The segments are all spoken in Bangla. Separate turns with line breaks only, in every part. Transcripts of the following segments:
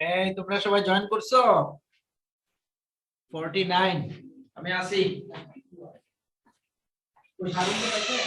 এই তোমরা সবাই জয়েন করছো? 49 আমি আছি। ওই সারুন আছে?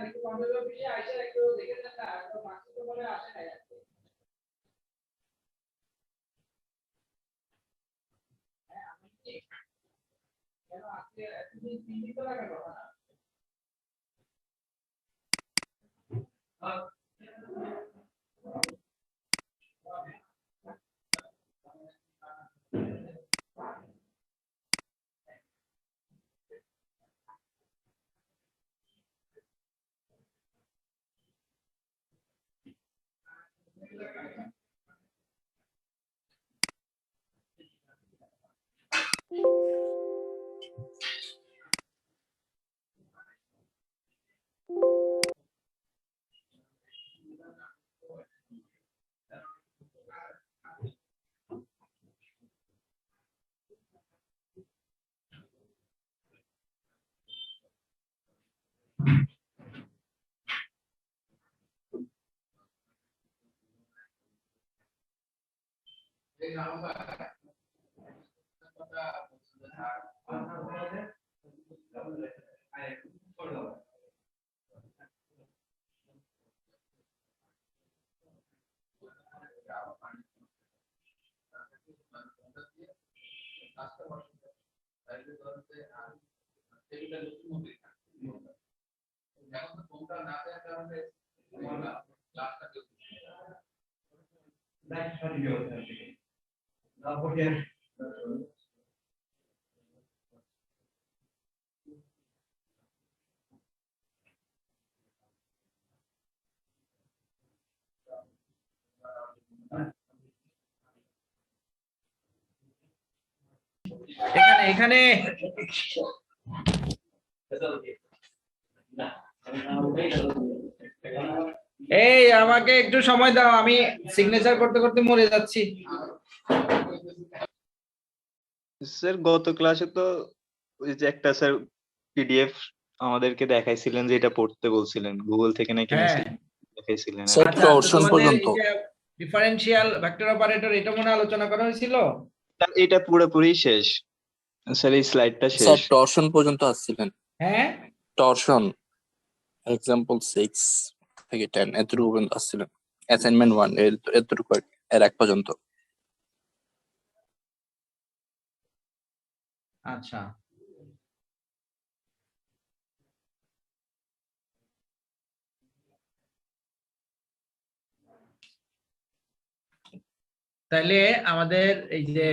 একটু কম্পিউটার পিছিয়ে আইসা একটু দেখে দেন না, তো বাকি তো বলে আসে না। হ্যাঁ আমি কি কেন আজকে এতদিন 3 দিন তো লাগে কথা না। এখানে এই আমাকে একটু সময় দাও, আমি সিগনেচার করতে করতে মরে যাচ্ছি।
স্যার গত ক্লাসে তো ওই যে একটা স্যার পিডিএফ আমাদেরকে দেখাইছিলেন, যে এটা পড়তে বলছিলেন, গুগল থেকে নাকি দেখাইছিলেন।
টরশন পর্যন্ত
ডিফারেনশিয়াল ভেক্টর অপারেটর এটা মনে আলোচনা করা হয়েছিল।
এটা পুরোপুরি শেষ স্যার, এই স্লাইডটা শেষ।
স্যার টরশন পর্যন্ত আসছিলেন।
হ্যাঁ
টরশন এক্সাম্পল 6 থেকে 10 এতটুকু পর্যন্ত আসছিলেন। অ্যাসাইনমেন্ট 1 এতটুকু এর এক পর্যন্ত।
আচ্ছা তাহলে আমাদের এই যে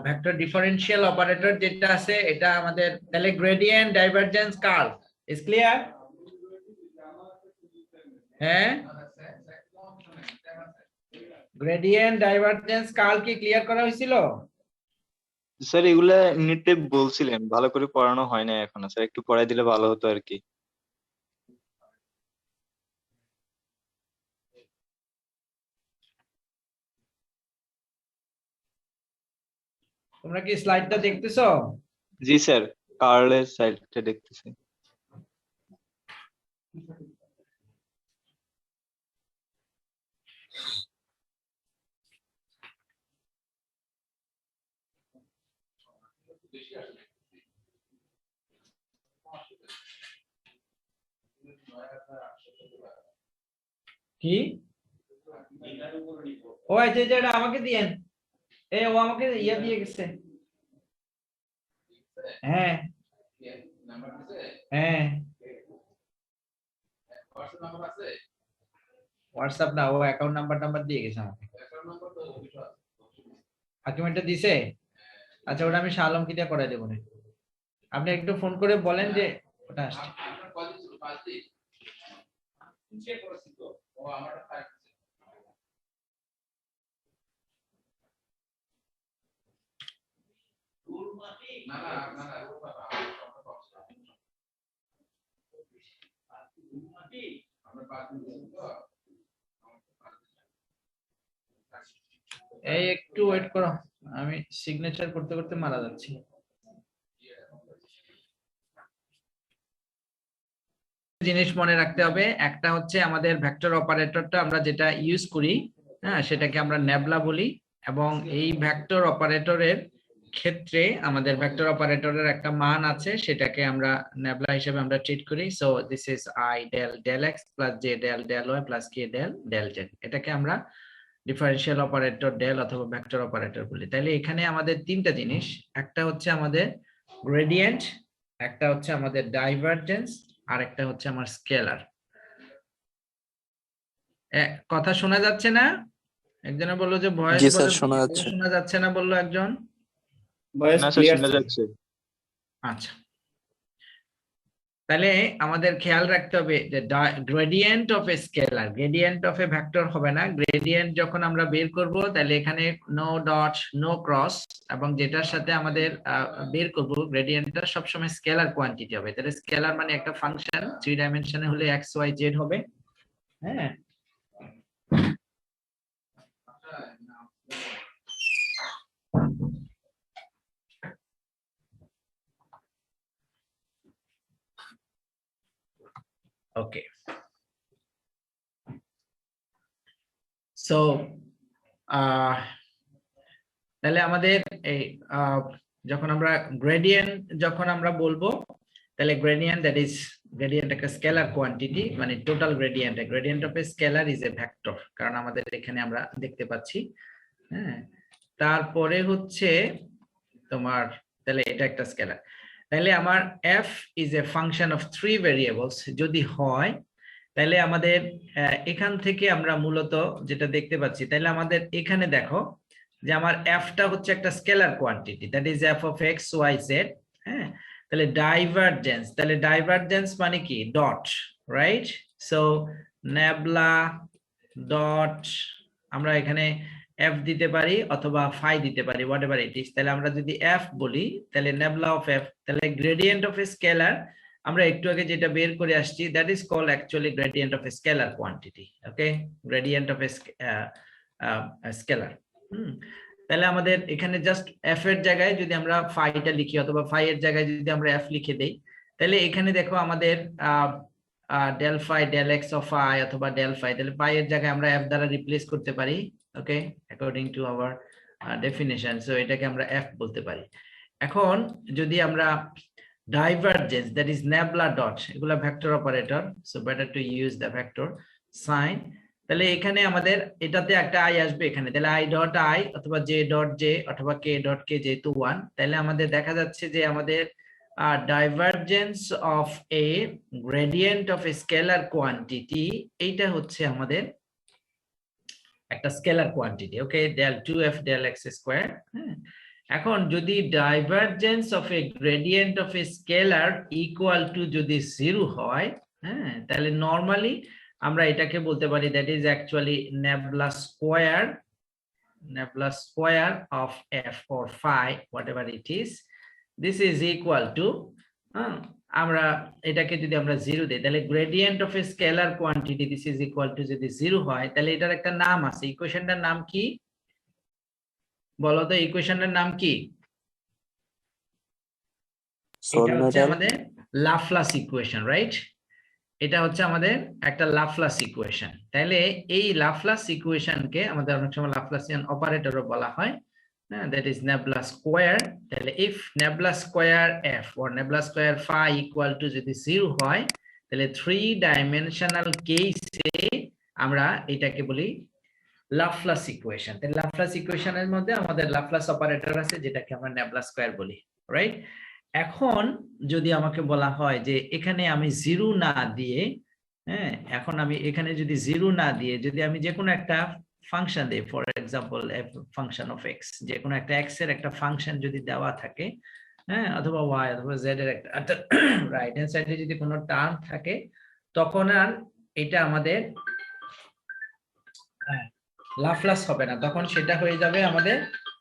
ভেক্টর ডিফারেনশিয়াল অপারেটর যেটা আছে, এটা আমাদের তাহলে gradient divergence curve
is clear? হ্যাঁ, গ্রেডিয়েন্ট ডাইভারজেন্স কার্ল কি ক্লিয়ার করা হয়েছিল?
স্যার এগুলা এমনিতে বলছিলেন, ভালো করে পড়ানো হয় না এখনো স্যার, একটু পড়াই দিলে ভালো হতো আর কি।
তোমরা কি স্লাইডটা দেখতেছো?
জি স্যার, কার্লের সাইডটা দেখতেছি।
কি? ও এই যে এটা আমাকে দিয়েন। ও আমাকে ইয়া দিয়ে গেছে। হ্যাঁ হ্যাঁ, হোয়াটসঅ্যাপ না, ও অ্যাকাউন্ট নাম্বার দিয়ে গেছে আমাকে। হাকিমেরটা দিছে? আচ্ছা, ওটা আমি শাহ আলমকে দিয়ে করাই দেবো না। আপনি একটু ফোন করে বলেন যে ওটা আসছে। এই একটু ওয়েট করো, আমি সিগনেচার করতে করতে মারা যাচ্ছি। জিনিস মনে রাখতে হবে, একটা হচ্ছে আমাদের ভেক্টর অপারেটরটা আমরা যেটা ইউজ করি, হ্যাঁ, সেটাকে আমরা নেবলা বলি, এবং এই ভেক্টর অপারেটরের ক্ষেত্রে আমাদের ভেক্টর অপারেটরের একটা মান আছে, সেটাকে আমরা নেবলা হিসেবে আমরা ট্রিট করি। So this is i del del x plus j del del y plus k del del z, এটাকে আমরা ডিফারেন্সিয়াল অপারেটর ডেল অথবা ভেক্টর অপারেটর বলি। তাহলে এখানে আমাদের তিনটা জিনিস, একটা হচ্ছে আমাদের গ্রেডিয়েন্ট, একটা হচ্ছে আমাদের ডাইভারজেন্স, আর একটা হচ্ছে আমার স্কেলার। কথা শোনা যাচ্ছে না? একজনে বললো যে ভয়েস
জি স্যার, শোনা যাচ্ছে।
শোনা যাচ্ছে না বললো একজন।
না স্যার, শোনা যাচ্ছে।
আচ্ছা, তাহলে আমাদের খেয়াল রাখতে হবে যে gradient of a scalar, gradient of a vector হবে না। গ্রেডিয়েন্ট যখন আমরা বের করব, তাহলে এখানে নো ডট নো ক্রস, এবং যেটার সাথে আমাদের বের করব গ্রেডিয়েন্টটা সবসময় স্কেলার কোয়ান্টিটি হবে। তাহলে স্কেলার মানে একটা ফাংশন 3 ডাইমেনশনে হলে এক্স ওয়াই জেড হবে। হ্যাঁ, ওকে। সো তাহলে আমাদের এই যখন আমরা গ্রেডিয়েন্ট যখন আমরা বলবো, তাহলে গ্রেডিয়েন্ট দ্যাট ইজ গ্রেডিয়েন্ট একটা স্কেলার কোয়ান্টিটি, মানে total gradient, gradient of a scalar is a vector, কারণ আমাদের এখানে আমরা দেখতে পাচ্ছি। হ্যাঁ, তারপরে হচ্ছে তোমার, তাহলে এটা একটা স্কেলার। তাহলে আমার f is a function of 3 variables যদি হয়, তাহলে আমাদের এখান থেকে আমরা মূলত যেটা দেখতে পাচ্ছি, তাহলে আমাদের এখানে দেখো যে আমার f-টা হচ্ছে একটা scalar quantity, that is f of x y z। হ্যাঁ, তাহলে ডাইভারজেন্স, তাহলে ডাইভারজেন্স মানে কি? Dot, right? So nabla dot, আমরা এখানে f দিতে পারি অথবা ফাই দিতে পারি, হোয়াটএভার ইট ইজ। তাহলে আমরা যদি f বলি, তাহলে নেবলা অফ f, তাহলে গ্রেডিয়েন্ট অফ এ স্কেলার আমরা একটু আগে যেটা বের করে আসছি, that is called actually gradient of a scalar quantity. Okay, gradient of a scalar. তাহলে আমাদের এখানে জাস্ট f এর জায়গায় যদি আমরা ফাইটা লিখি, অথবা ফাই এর জায়গায় যদি আমরা f লিখে দেই, তাহলে এখানে দেখো আমাদের del phi del x of phi অথবা ডেল ফাই, তাহলে ফাই এর জায়গায় আমরা f দ্বারা রিপ্লেস করতে পারি। Okay, according to our definition, so এটাকে আমরা f বলতে পারি। এখন যদি আমরা divergence, that is nebula dot, এগুলা vector operator, so better to use the vector sign. তাহলে এখানে আমাদের এটাতে একটা i আসবে এখানে, তাহলে i ডট i অথবা j ডট j অথবা k ডট k, যেহেতু 1, তাহলে আমাদের দেখা যাচ্ছে যে আমাদের divergence of a gradient of a scalar quantity, এইটা হচ্ছে আমাদের একটা স্কেলার কোয়ান্টিটি। ওকে, del 2f del x square. হ্যাঁ, এখন যদি divergence of a gradient of a scalar equal two যদি 0 হয়, হ্যাঁ, তাহলে নরমালি আমরা এটাকে বলতে পারি that is actually nebula square of f or phi whatever it is, this is equal to আমরা এটাকে যদি আমরা 0 দেই তাহলে gradient of a scalar quantity this is equal two যদি 0 হয় তাহলে এটার একটা নাম আছে। ইকুয়েশনটার নাম কি বলো তো? ইকুয়েশনের নাম কি? এটা হচ্ছে আমাদের লাপ্লাস ইকুয়েশন, রাইট? এটা হচ্ছে আমাদের একটা লাপ্লাস ইকুয়েশন। তাহলে এই লাপ্লাস ইকুয়েশনকে আমাদের অনেক সময় লাপ্লাসিয়ান অপারেটরও বলা হয়, that is nebula square। তাহলে if nebula square f or nebula square phi equal to যদি 0 হয় তাহলে 3 ডাইমেনশনাল কেসে আমরা এটাকে বলি লাপ্লাস ইকুয়েশন। তাহলে লাপ্লাস ইকুয়েশনের মধ্যে আমাদের লাপ্লাস অপারেটর আছে যেটাকে আমরা nebula square বলি, রাইট? এখন যদি আমাকে বলা হয় যে এখানে আমি 0 না দিয়ে, হ্যাঁ, এখন আমি এখানে যদি 0 না দিয়ে যদি আমি যে কোনো একটা ফাংশন দেই, for example F function of x, যে কোনো একটা এক্স এর একটা ফাংশন যদি দেওয়া থাকে, হ্যাঁ, অথবা ওয়াই অথবা জেড এর একটা রাইট হ্যান্ড সাইডে যদি কোনো টার্ম থাকে, তখন আর এটা আমাদের লাপ্লাস হবে না, তখন সেটা হয়ে যাবে আমাদের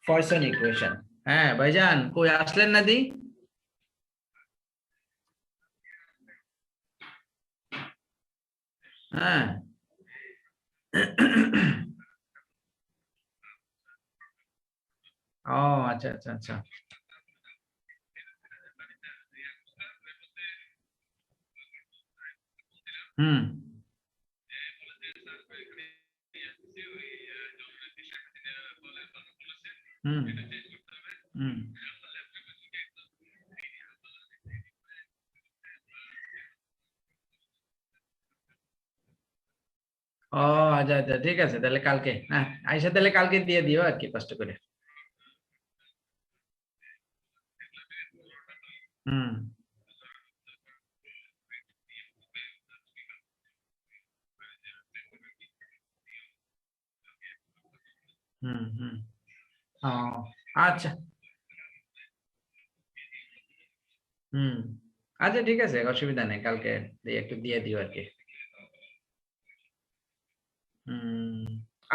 পয়সন ইকুয়েশন। হ্যাঁ ভাইজান, কই আসলেন না দি? হ্যাঁ ও আচ্ছা আচ্ছা আচ্ছা, হুম হুম হুম ও আচ্ছা আচ্ছা, ঠিক আছে, তাহলে কালকে, হ্যাঁ আইসা তাহলে কালকে দিয়ে দিও আর কি, কষ্ট করে। হুম হুম হুম ও আচ্ছা, হুম আচ্ছা ঠিক আছে, অসুবিধা নেই, কালকে একটু দিয়ে দিও আর কি।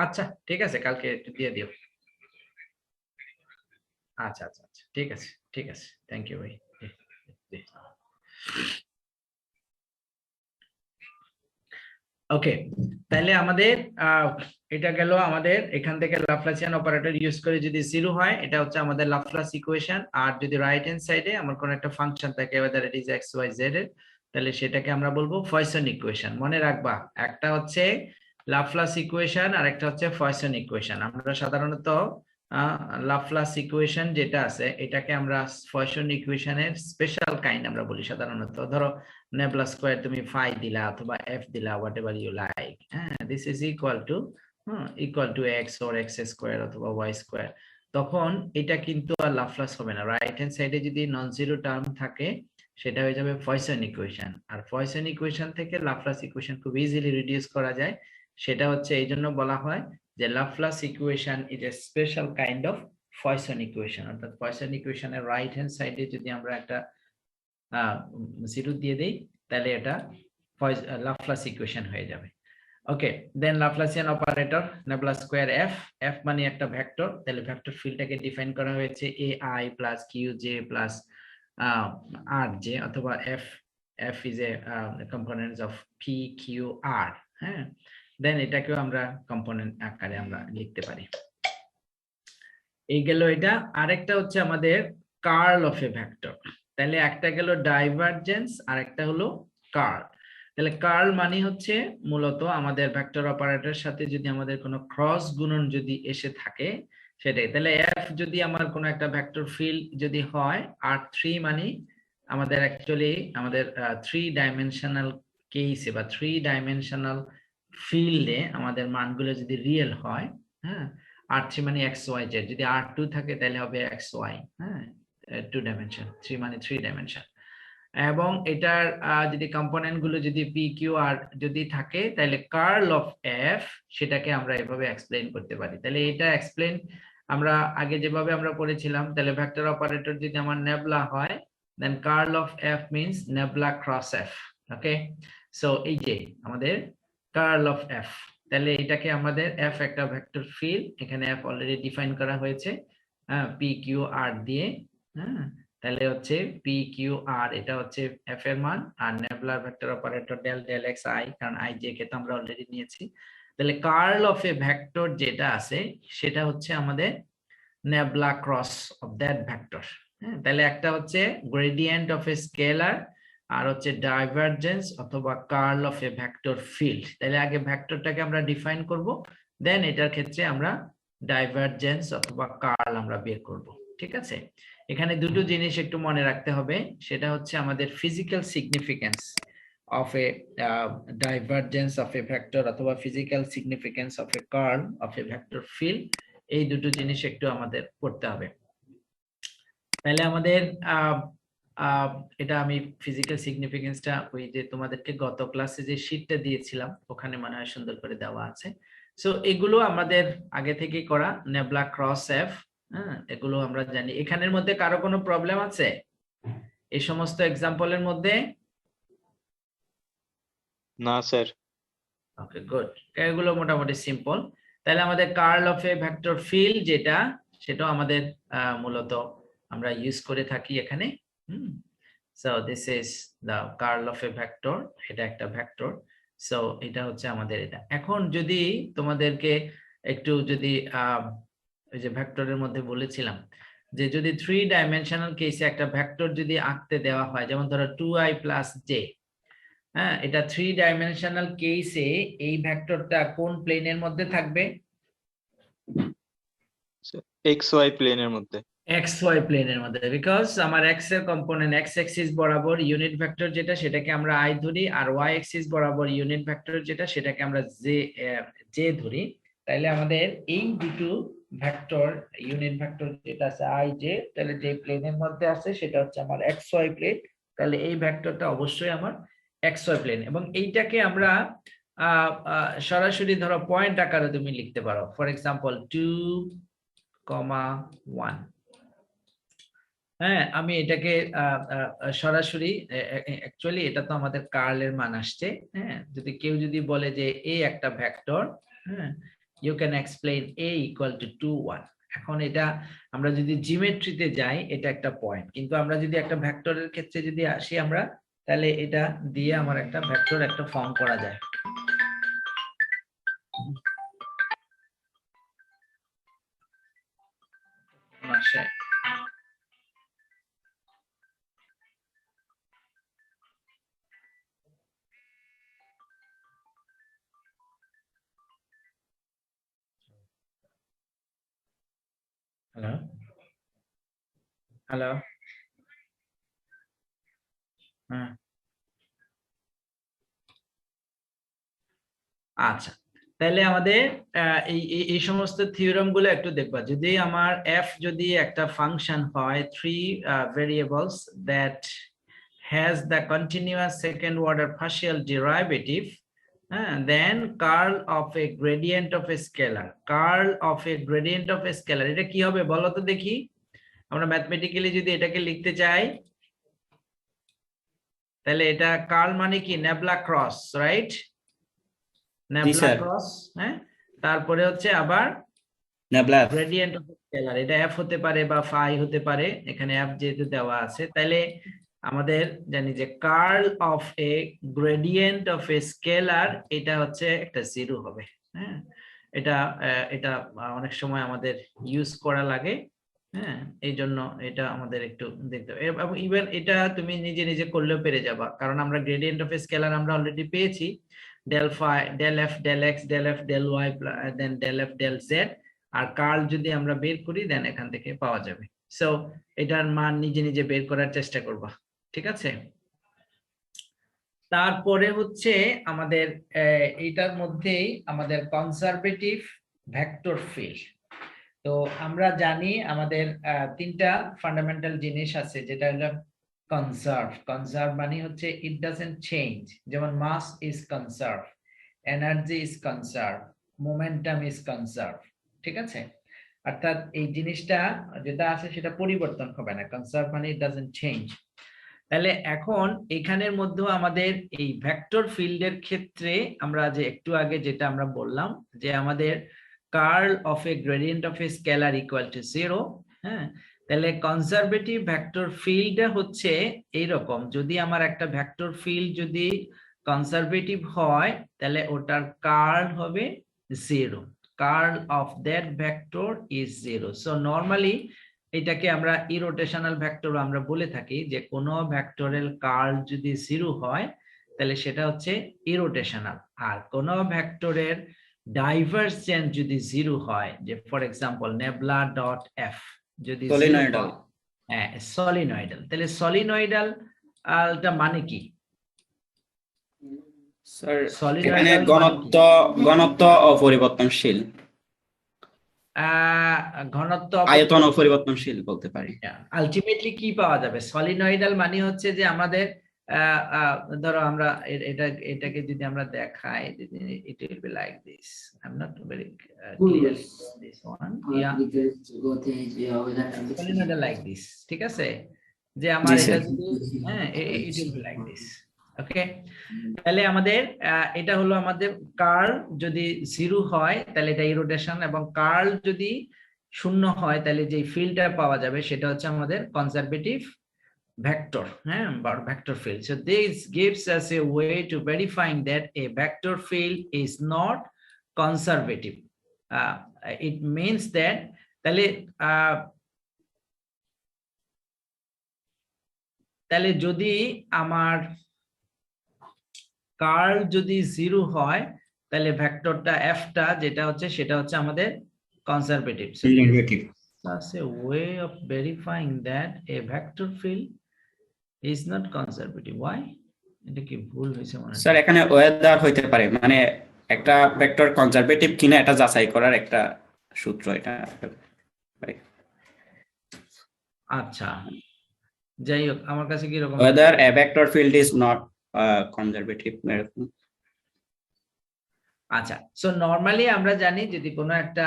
আচ্ছা ঠিক আছে, কালকে একটু দিয়ে দিও। আচ্ছা আচ্ছা আচ্ছা, ঠিক আছে ঠিক আছে, থ্যাংক ইউ ভাই। ওকে, তাহলে আমাদের এটা গেল আমাদের এখান থেকে লাপ্লাসিয়ান অপারেটর ইউজ করে যদি 0 হয় এটা হচ্ছে আমাদের লাপ্লাস ইকুয়েশন। আর যদি রাইট হ্যান্ড সাইডে আমার কোন একটা ফাংশন থাকে whether it is x y z এর, তাহলে সেটাকে আমরা বলবো পয়সন ইকুয়েশন। মনে রাখবা, একটা হচ্ছে লাপ্লাস ইকুয়েশন আর একটা হচ্ছে পয়সন ইকুয়েশন। আমরা সাধারণত লাপ্লাস ইকুয়েশন যেটা আছে এটাকে আমরা পয়সন ইকুয়েশনের স্পেশাল কাইন্ড আমরা বলি সাধারণত। ধরো nebula square তুমি phi দিলা অথবা f দিলা, whatever you like, হ্যাঁ, this is equal to x or x square অথবা y square, তখন এটা কিন্তু আর লাপ্লাস হবে না। রাইট হ্যান্ড সাইডে যদি নন জিরো টার্ম থাকে সেটা হয়ে যাবে পয়সন ইকুয়েশন। আর পয়সন ইকুয়েশন থেকে লাপ্লাস ইকুয়েশন খুব ইজিলি রিডিউস করা যায়। সেটা হচ্ছে এই জন্য বলা হয় যে Laplace equation is a special kind of poison equation. অর্থাৎ পয়সন ইকুয়েশনের রাইট হ্যান্ড সাইডে যদি আমরা একটা 0 দিয়ে দেই তাহলে এটা লাপ্লাস ইকুয়েশন হয়ে যাবে। Okay, then Laplacian operator nebula square f, f মানে একটা ভেক্টর, তাহলে ভেক্টর ফিল্ডটাকে ডিফাইন করা হয়েছে ai plus qj plus rj অথবা f is a components of p q r, হ্যাঁ, দেন এটাকেও আমরা কম্পোনেন্ট আকারে আমরা লিখতে পারি। এই গেল এটা। আরেকটা হচ্ছে আমাদের কার্ল অফ এ ভেক্টর। তাহলে একটা গেল ডাইভারজেন্স আর একটা হলো কার্ল। তাহলে কার্ল মানে হচ্ছে মূলত আমাদের ভেক্টর অপারেটরের সাথে যদি আমাদের কোনো ক্রস গুণন যদি এসে থাকে সেটাই। তাহলে এফ যদি আমার কোনো একটা ভেক্টর ফিল্ড যদি হয়, আর 3 মানে আমাদের অ্যাকচুয়ালি আমাদের 3 ডাইমেনশনাল কেসে বা 3 ডাইমেনশনাল ফিল্ডে আমাদের মানগুলো যদি রিয়েল হয়, হ্যাঁ, r3 মানে xy z, যদি r2 থাকে তাহলে হবে xy, হ্যাঁ, 2 ডাইমেনশন, 3 মানে 3 ডাইমেনশন। এবং এটার যদি কম্পোনেন্ট গুলো যদি p q r যদি থাকে তাহলে কার্ল অফ f সেটাকে আমরা এভাবে এক্সপ্লেইন করতে পারি। তাহলে এটা এক্সপ্লেইন আমরা আগে যেভাবে আমরা পড়েছিলাম, তাহলে ভেক্টর অপারেটর যদি আমার নেবলা হয়, then curl of F means nabla cross F. Okay, so এই যে আমাদের কার্ল অফ এফ, তাহলে এটাকে আমাদের এফ একটা ভেক্টর ফিল্ড, এখানে এফ অলরেডি ডিফাইন করা হয়েছে পি কিউ আর দিয়ে। হ্যাঁ, তাহলে হচ্ছে পি কিউ আর, এটা হচ্ছে এফ এর মান, আর নেবুলার vector operator del del x i, কারণ আই জে কে তো আমরা অলরেডি নিয়েছি। তাহলে কার্ল অফ এ ভেক্টর যেটা আছে সেটা হচ্ছে আমাদের nabla cross of that vector. হ্যাঁ, তাহলে একটা হচ্ছে গ্রেডিয়েন্ট অফ এ স্কেলার, আর হচ্ছে ডাইভারজেন্স অথবা curl of a vector field. তাহলে আগে ভেক্টরটাকে আমরা ডিফাইন করব, দেন এটার ক্ষেত্রে আমরা ডাইভারজেন্স অথবা কার্ল আমরা বের করব। ঠিক আছে, এখানে দুটো জিনিস একটু মনে রাখতে হবে, সেটা হচ্ছে আমাদের physical significance of a divergence of a vector অথবা physical significance of a curl of a vector field. এই দুটো জিনিস একটু আমাদের পড়তে হবে। তাহলে আমাদের এটা আমি ফিজিক্যাল সিগনিফিকেন্সটা ওই যে তোমাদেরকে গত ক্লাসে যে শীটটা দিয়েছিলাম ওখানে মনে হয় সুন্দর করে দেওয়া আছে। সো এগুলো আমাদের আগে থেকে করা, নেবলা ক্রস এফ। হ্যাঁ, এগুলো আমরা জানি। এখানের মধ্যে কারো কোনো প্রবলেম আছে এই সমস্ত এক্সাম্পলের মধ্যে?
না স্যার।
ওকে, গুড, এগুলো মোটামুটি সিম্পল। তাহলে আমাদের curl of a vector field যেটা, সেটাও আমাদের মূলত আমরা ইউজ করে থাকি এখানে। So this is the curl of a vector, এটা একটা ভেক্টর। সো এটা হচ্ছে আমাদের এটা। এখন যদি তোমাদেরকে একটু যদি ওই যে ভেক্টরের মধ্যে বলেছিলাম যে যদি 3 ডাইমেনশনাল কেসে একটা ভেক্টর যদি আঁকতে দেওয়া হয়, যেমন ধরো 2i প্লাস জে, হ্যাঁ, এটা 3 ডাইমেনশনাল কেসে এই ভেক্টরটা কোন প্লেনের মধ্যে থাকবে?
এক্স ওয়াই প্লেনের মধ্যে।
এক্স ওয়াই প্লেনের মধ্যে, বিকজ আমার এক্স এর কম্পোনেন্ট এক্স অ্যাক্সিস বরাবর ইউনিট ভেক্টর যেটা সেটাকে আমরা আই ধরি, আর ওয়াই অ্যাক্সিস বরাবর ইউনিট ভেক্টর যেটা সেটাকে আমরা জে ধরি। তাইলে আমাদের এই দুটো ভেক্টর, ইউনিট ভেক্টর যেটা আছে আই জে, তাহলে যে প্লেনের মধ্যে আছে সেটা হচ্ছে আমার এক্স ওয়াই প্লেন। তাহলে এই ভেক্টরটা অবশ্যই আমার এক্স ওয়াই প্লেন, এবং এইটাকে আমরা সরাসরি ধরো পয়েন্ট আকারে তুমি লিখতে পারো। For example 2,1। হ্যাঁ, আমি এটাকে সরাসরি, অ্যাকচুয়ালি এটা তো আমাদের কার্লের মান আসছে। হ্যাঁ, যদি কেউ যদি বলে যে এ একটা ভেক্টর, হ্যাঁ, you can explain A equal to 2,1। এখন এটা আমরা যদি জিওমেট্রিতে যাই এটা একটা পয়েন্ট, কিন্তু আমরা যদি একটা ভেক্টরের ক্ষেত্রে যদি আসি আমরা, তাহলে এটা দিয়ে আমার একটা ভেক্টর একটা ফর্ম করা যায়। হ্যালো হ্যালো, হ্যাঁ, আচ্ছা, তাহলে আমাদের এই সমস্ত থিওরাম গুলো একটু দেখবা। যদি আমার এফ যদি একটা ফাংশন হয় 3 variables that has the continuous second order partial derivative, then curl of a gradient of a scalar. Curl of a gradient of a scalar এটা কি হবে বলো তো দেখি? আমরা ম্যাথমেটিক্যালি যদি এটাকে লিখতে চাই, তাহলে এটা কার্ল মানে কি nabla cross, right? Nabla cross, হ্যাঁ, তারপরে হচ্ছে আবার
নেবলা
গ্রেডিয়েন্ট অফ স্কেলার, এটা এফ হতে পারে বা ফাই হতে পারে, এখানে এফ যেহেতু দেওয়া আছে। তাহলে আমাদের জানি যে curl of a gradient of a scalar এটা হচ্ছে একটা জিরো হবে। হ্যাঁ, এটা এটা অনেক সময় আমাদের ইউজ করা লাগে। হ্যাঁ, এই জন্য এটা আমাদের একটু দেখতে হবে, এবং ইভেন এটা তুমি নিজে নিজে করলেও পেরে যাবা, কারণ আমরা গ্রেডিয়েন্ট অফ এ স্কেলার আমরা অলরেডি পেয়েছি, del phi del F del x del F del y then del F del z, আর কার্ল যদি আমরা বের করি দেন এখান থেকে পাওয়া যাবে। সো এটার মান নিজে নিজে বের করার চেষ্টা করবা, ঠিক আছে? তারপরে হচ্ছে আমাদের এইটার মধ্যেই আমাদের কনজারভেটিভ ভেক্টর ফিল্ড। তো আমরা জানি আমাদের তিনটা ফান্ডামেন্টাল জিনিস আছে, যেটা হলো কনজার্ভ। কনজার্ভ মানে হচ্ছে ইট ডাজন্ট চেঞ্জ, যেমন mass is conserve, energy is conserve, momentum is conserve, ঠিক আছে? অর্থাৎ এই জিনিসটা যেটা আছে সেটা পরিবর্তন হবে না, কনসার্ভ মানে ইট ডাজন্ট চেঞ্জ। তাহলে এখন এখানের মধ্যেও আমাদের এই ভেক্টর ফিল্ডের ক্ষেত্রে আমরা যে একটু আগে যেটা আমরা বললাম যে আমাদের curl of a gradient of a scalar equal to 0, হ্যাঁ, তাহলে কনজারভেটিভ ভেক্টর ফিল্ড হচ্ছে এইরকম, যদি আমার একটা ভেক্টর ফিল্ড যদি কনজারভেটিভ হয় তাহলে ওটার কার্ল হবে 0, curl of that vector is 0। So normally এটাকে আমরা ইরোটেশনাল ভেক্টর আমরা বলে থাকি যে কোনো ভেক্টরের কার্ল যদি 0 হয় তাহলে সেটা হচ্ছে ইরোটেশনাল, আর কোনো ভেক্টরের ডাইভারজেন্স যদি 0 হয়, যে for example nabla dot F যদি
সলিনয়েডাল।
হ্যাঁ সলিনয়েডাল, তাহলে সলিনয়েডাল টা মানে কি?
স্যার এখানে
সলিনয়েডাল
ঘনত্ব অপরিবর্তনশীল,
ঘনত্ব
আয়তন অপরিবর্তনশীল বলতে পারি।
আলটিমেটলি কি পাওয়া যাবে? সলিনয়েডাল মানে হচ্ছে যে আমাদের ধরো আমরা এটাকে যদি আমরা দেখাই, it will be like this. I'm not very clear this one. Yeah, solenoidal like this, ঠিক আছে, যে আমার এটা যদি হ্যাঁ it will be like this. ওকে, তাহলে আমাদের এটা হলো আমাদের কার্ল যদি 0 হয় তাহলে এটা ইরোটেশন, এবং কার্ল যদি 0 হয় তাহলে যে ফিল্ডটা পাওয়া যাবে সেটা হচ্ছে আমাদের কনজারভেটিভ vector, বা vector field. So this gives us a way to verifying that a vector field is not conservative. It means that তাহলে যদি আমার কার্ল যদি 0 হয় তাহলে ভেক্টরটা f টা যেটা হচ্ছে সেটা হচ্ছে আমাদের conservative. So that's a way of verifying that a vector field is not conservative. Why? এটা কি ভুল হয়েছে মনে হয়?
স্যার এখানে ওয়েদার হইতে পারে, মানে একটা ভেক্টর কনজারভেটিভ কিনা এটা যাচাই করার একটা সূত্র এটা।
আচ্ছা, যাই হোক, আমার কাছে কি রকম
weather A vector field is not conservative.
আচ্ছা, সো নরমালি আমরা জানি যদি কোনো একটা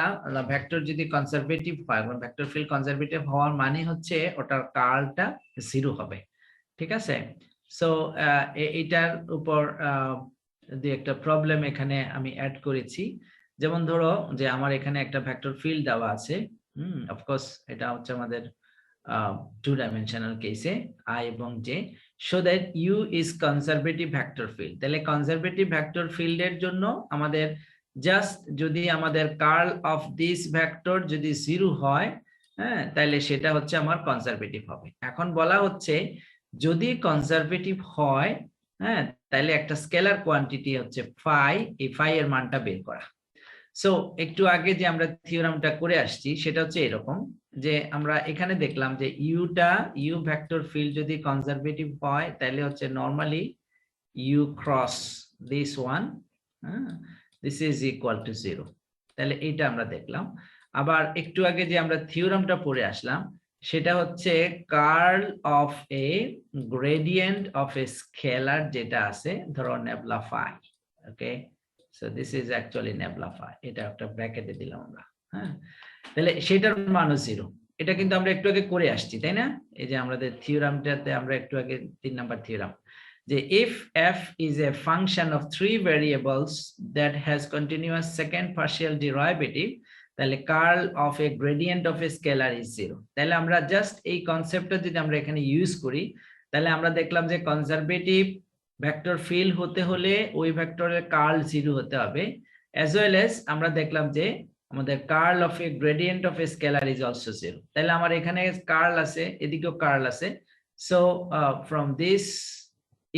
ভেক্টর যদি কনজারভেটিভ হয়, কোন ভেক্টর ফিল্ড কনজারভেটিভ হওয়ার মানে হচ্ছে ওটার কার্লটা 0 হবে, ঠিক আছে। সো এটার উপর দুই একটা প্রবলেম এখানে আমি অ্যাড করেছি, যেমন ধরো যে আমার এখানে একটা ভেক্টর ফিল্ড দেওয়া আছে, অফকোর্স এটা হচ্ছে আমাদের 2 ডাইমেনশনাল কেসে i এবং j, so that u is conservative vector field। তাহলে কনজারভেটিভ ভেক্টর ফিল্ডের জন্য আমাদের জাস্ট যদি আমাদের কার্ল অফ দিস ভেক্টর যদি 0 হয়, হ্যাঁ, তাহলে সেটা হচ্ছে আমার কনজারভেটিভ হবে। এখন বলা হচ্ছে যদি কনজারভেটিভ হয়, হ্যাঁ, তাহলে একটা স্কেলার কোয়ান্টিটি হচ্ছে ফাই, এই ফাই এর মানটা বের করা। সো একটু আগে যে আমরা থিওরামটা করে আসছি সেটা হচ্ছে এরকম, যে আমরা এখানে দেখলাম যে ইউ ভেক্টর ফিল্ড যদি কনজারভেটিভ হয় তাহলে হচ্ছে normally u cross this one, this is equal to 0, তাহলে এইটা আমরা দেখলাম। আবার একটু আগে যে আমরা থিওরামটা পড়ে আসলাম সেটা হচ্ছে curl of a gradient of a scalar যেটা আছে ধরো nabla phi, okay, so this is actually nabla phi, এটা একটা ব্র্যাকেটে দিলাম আমরা, হ্যাঁ, তাহলে সেটার মানও 0। এটা কিন্তু আমরা একটু আগে করে আসছি, তাই না? এই যে আমাদের থিওরামটাতে আমরা একটু আগে 3 নাম্বার থিওরাম, যে if f is a function of 3 variables that has continuous second partial derivative, তাহলে curl of a gradient of a scalar is 0। তাহলে আমরা জাস্ট এই কনসেপ্টটা যদি আমরা এখানে ইউজ করি তাহলে আমরা দেখলাম যে কনজারভেটিভ ভেক্টর ফিল্ড হতে হলে ওই ভেক্টরের কার্ল 0 হতে হবে, as well as আমরা দেখলাম যে আমাদের curl of a gradient of a scalar is also 0। তাহলে আমার এখানে কার্ল আছে, এদিকেও কার্ল আছে। সো ফ্রম দিস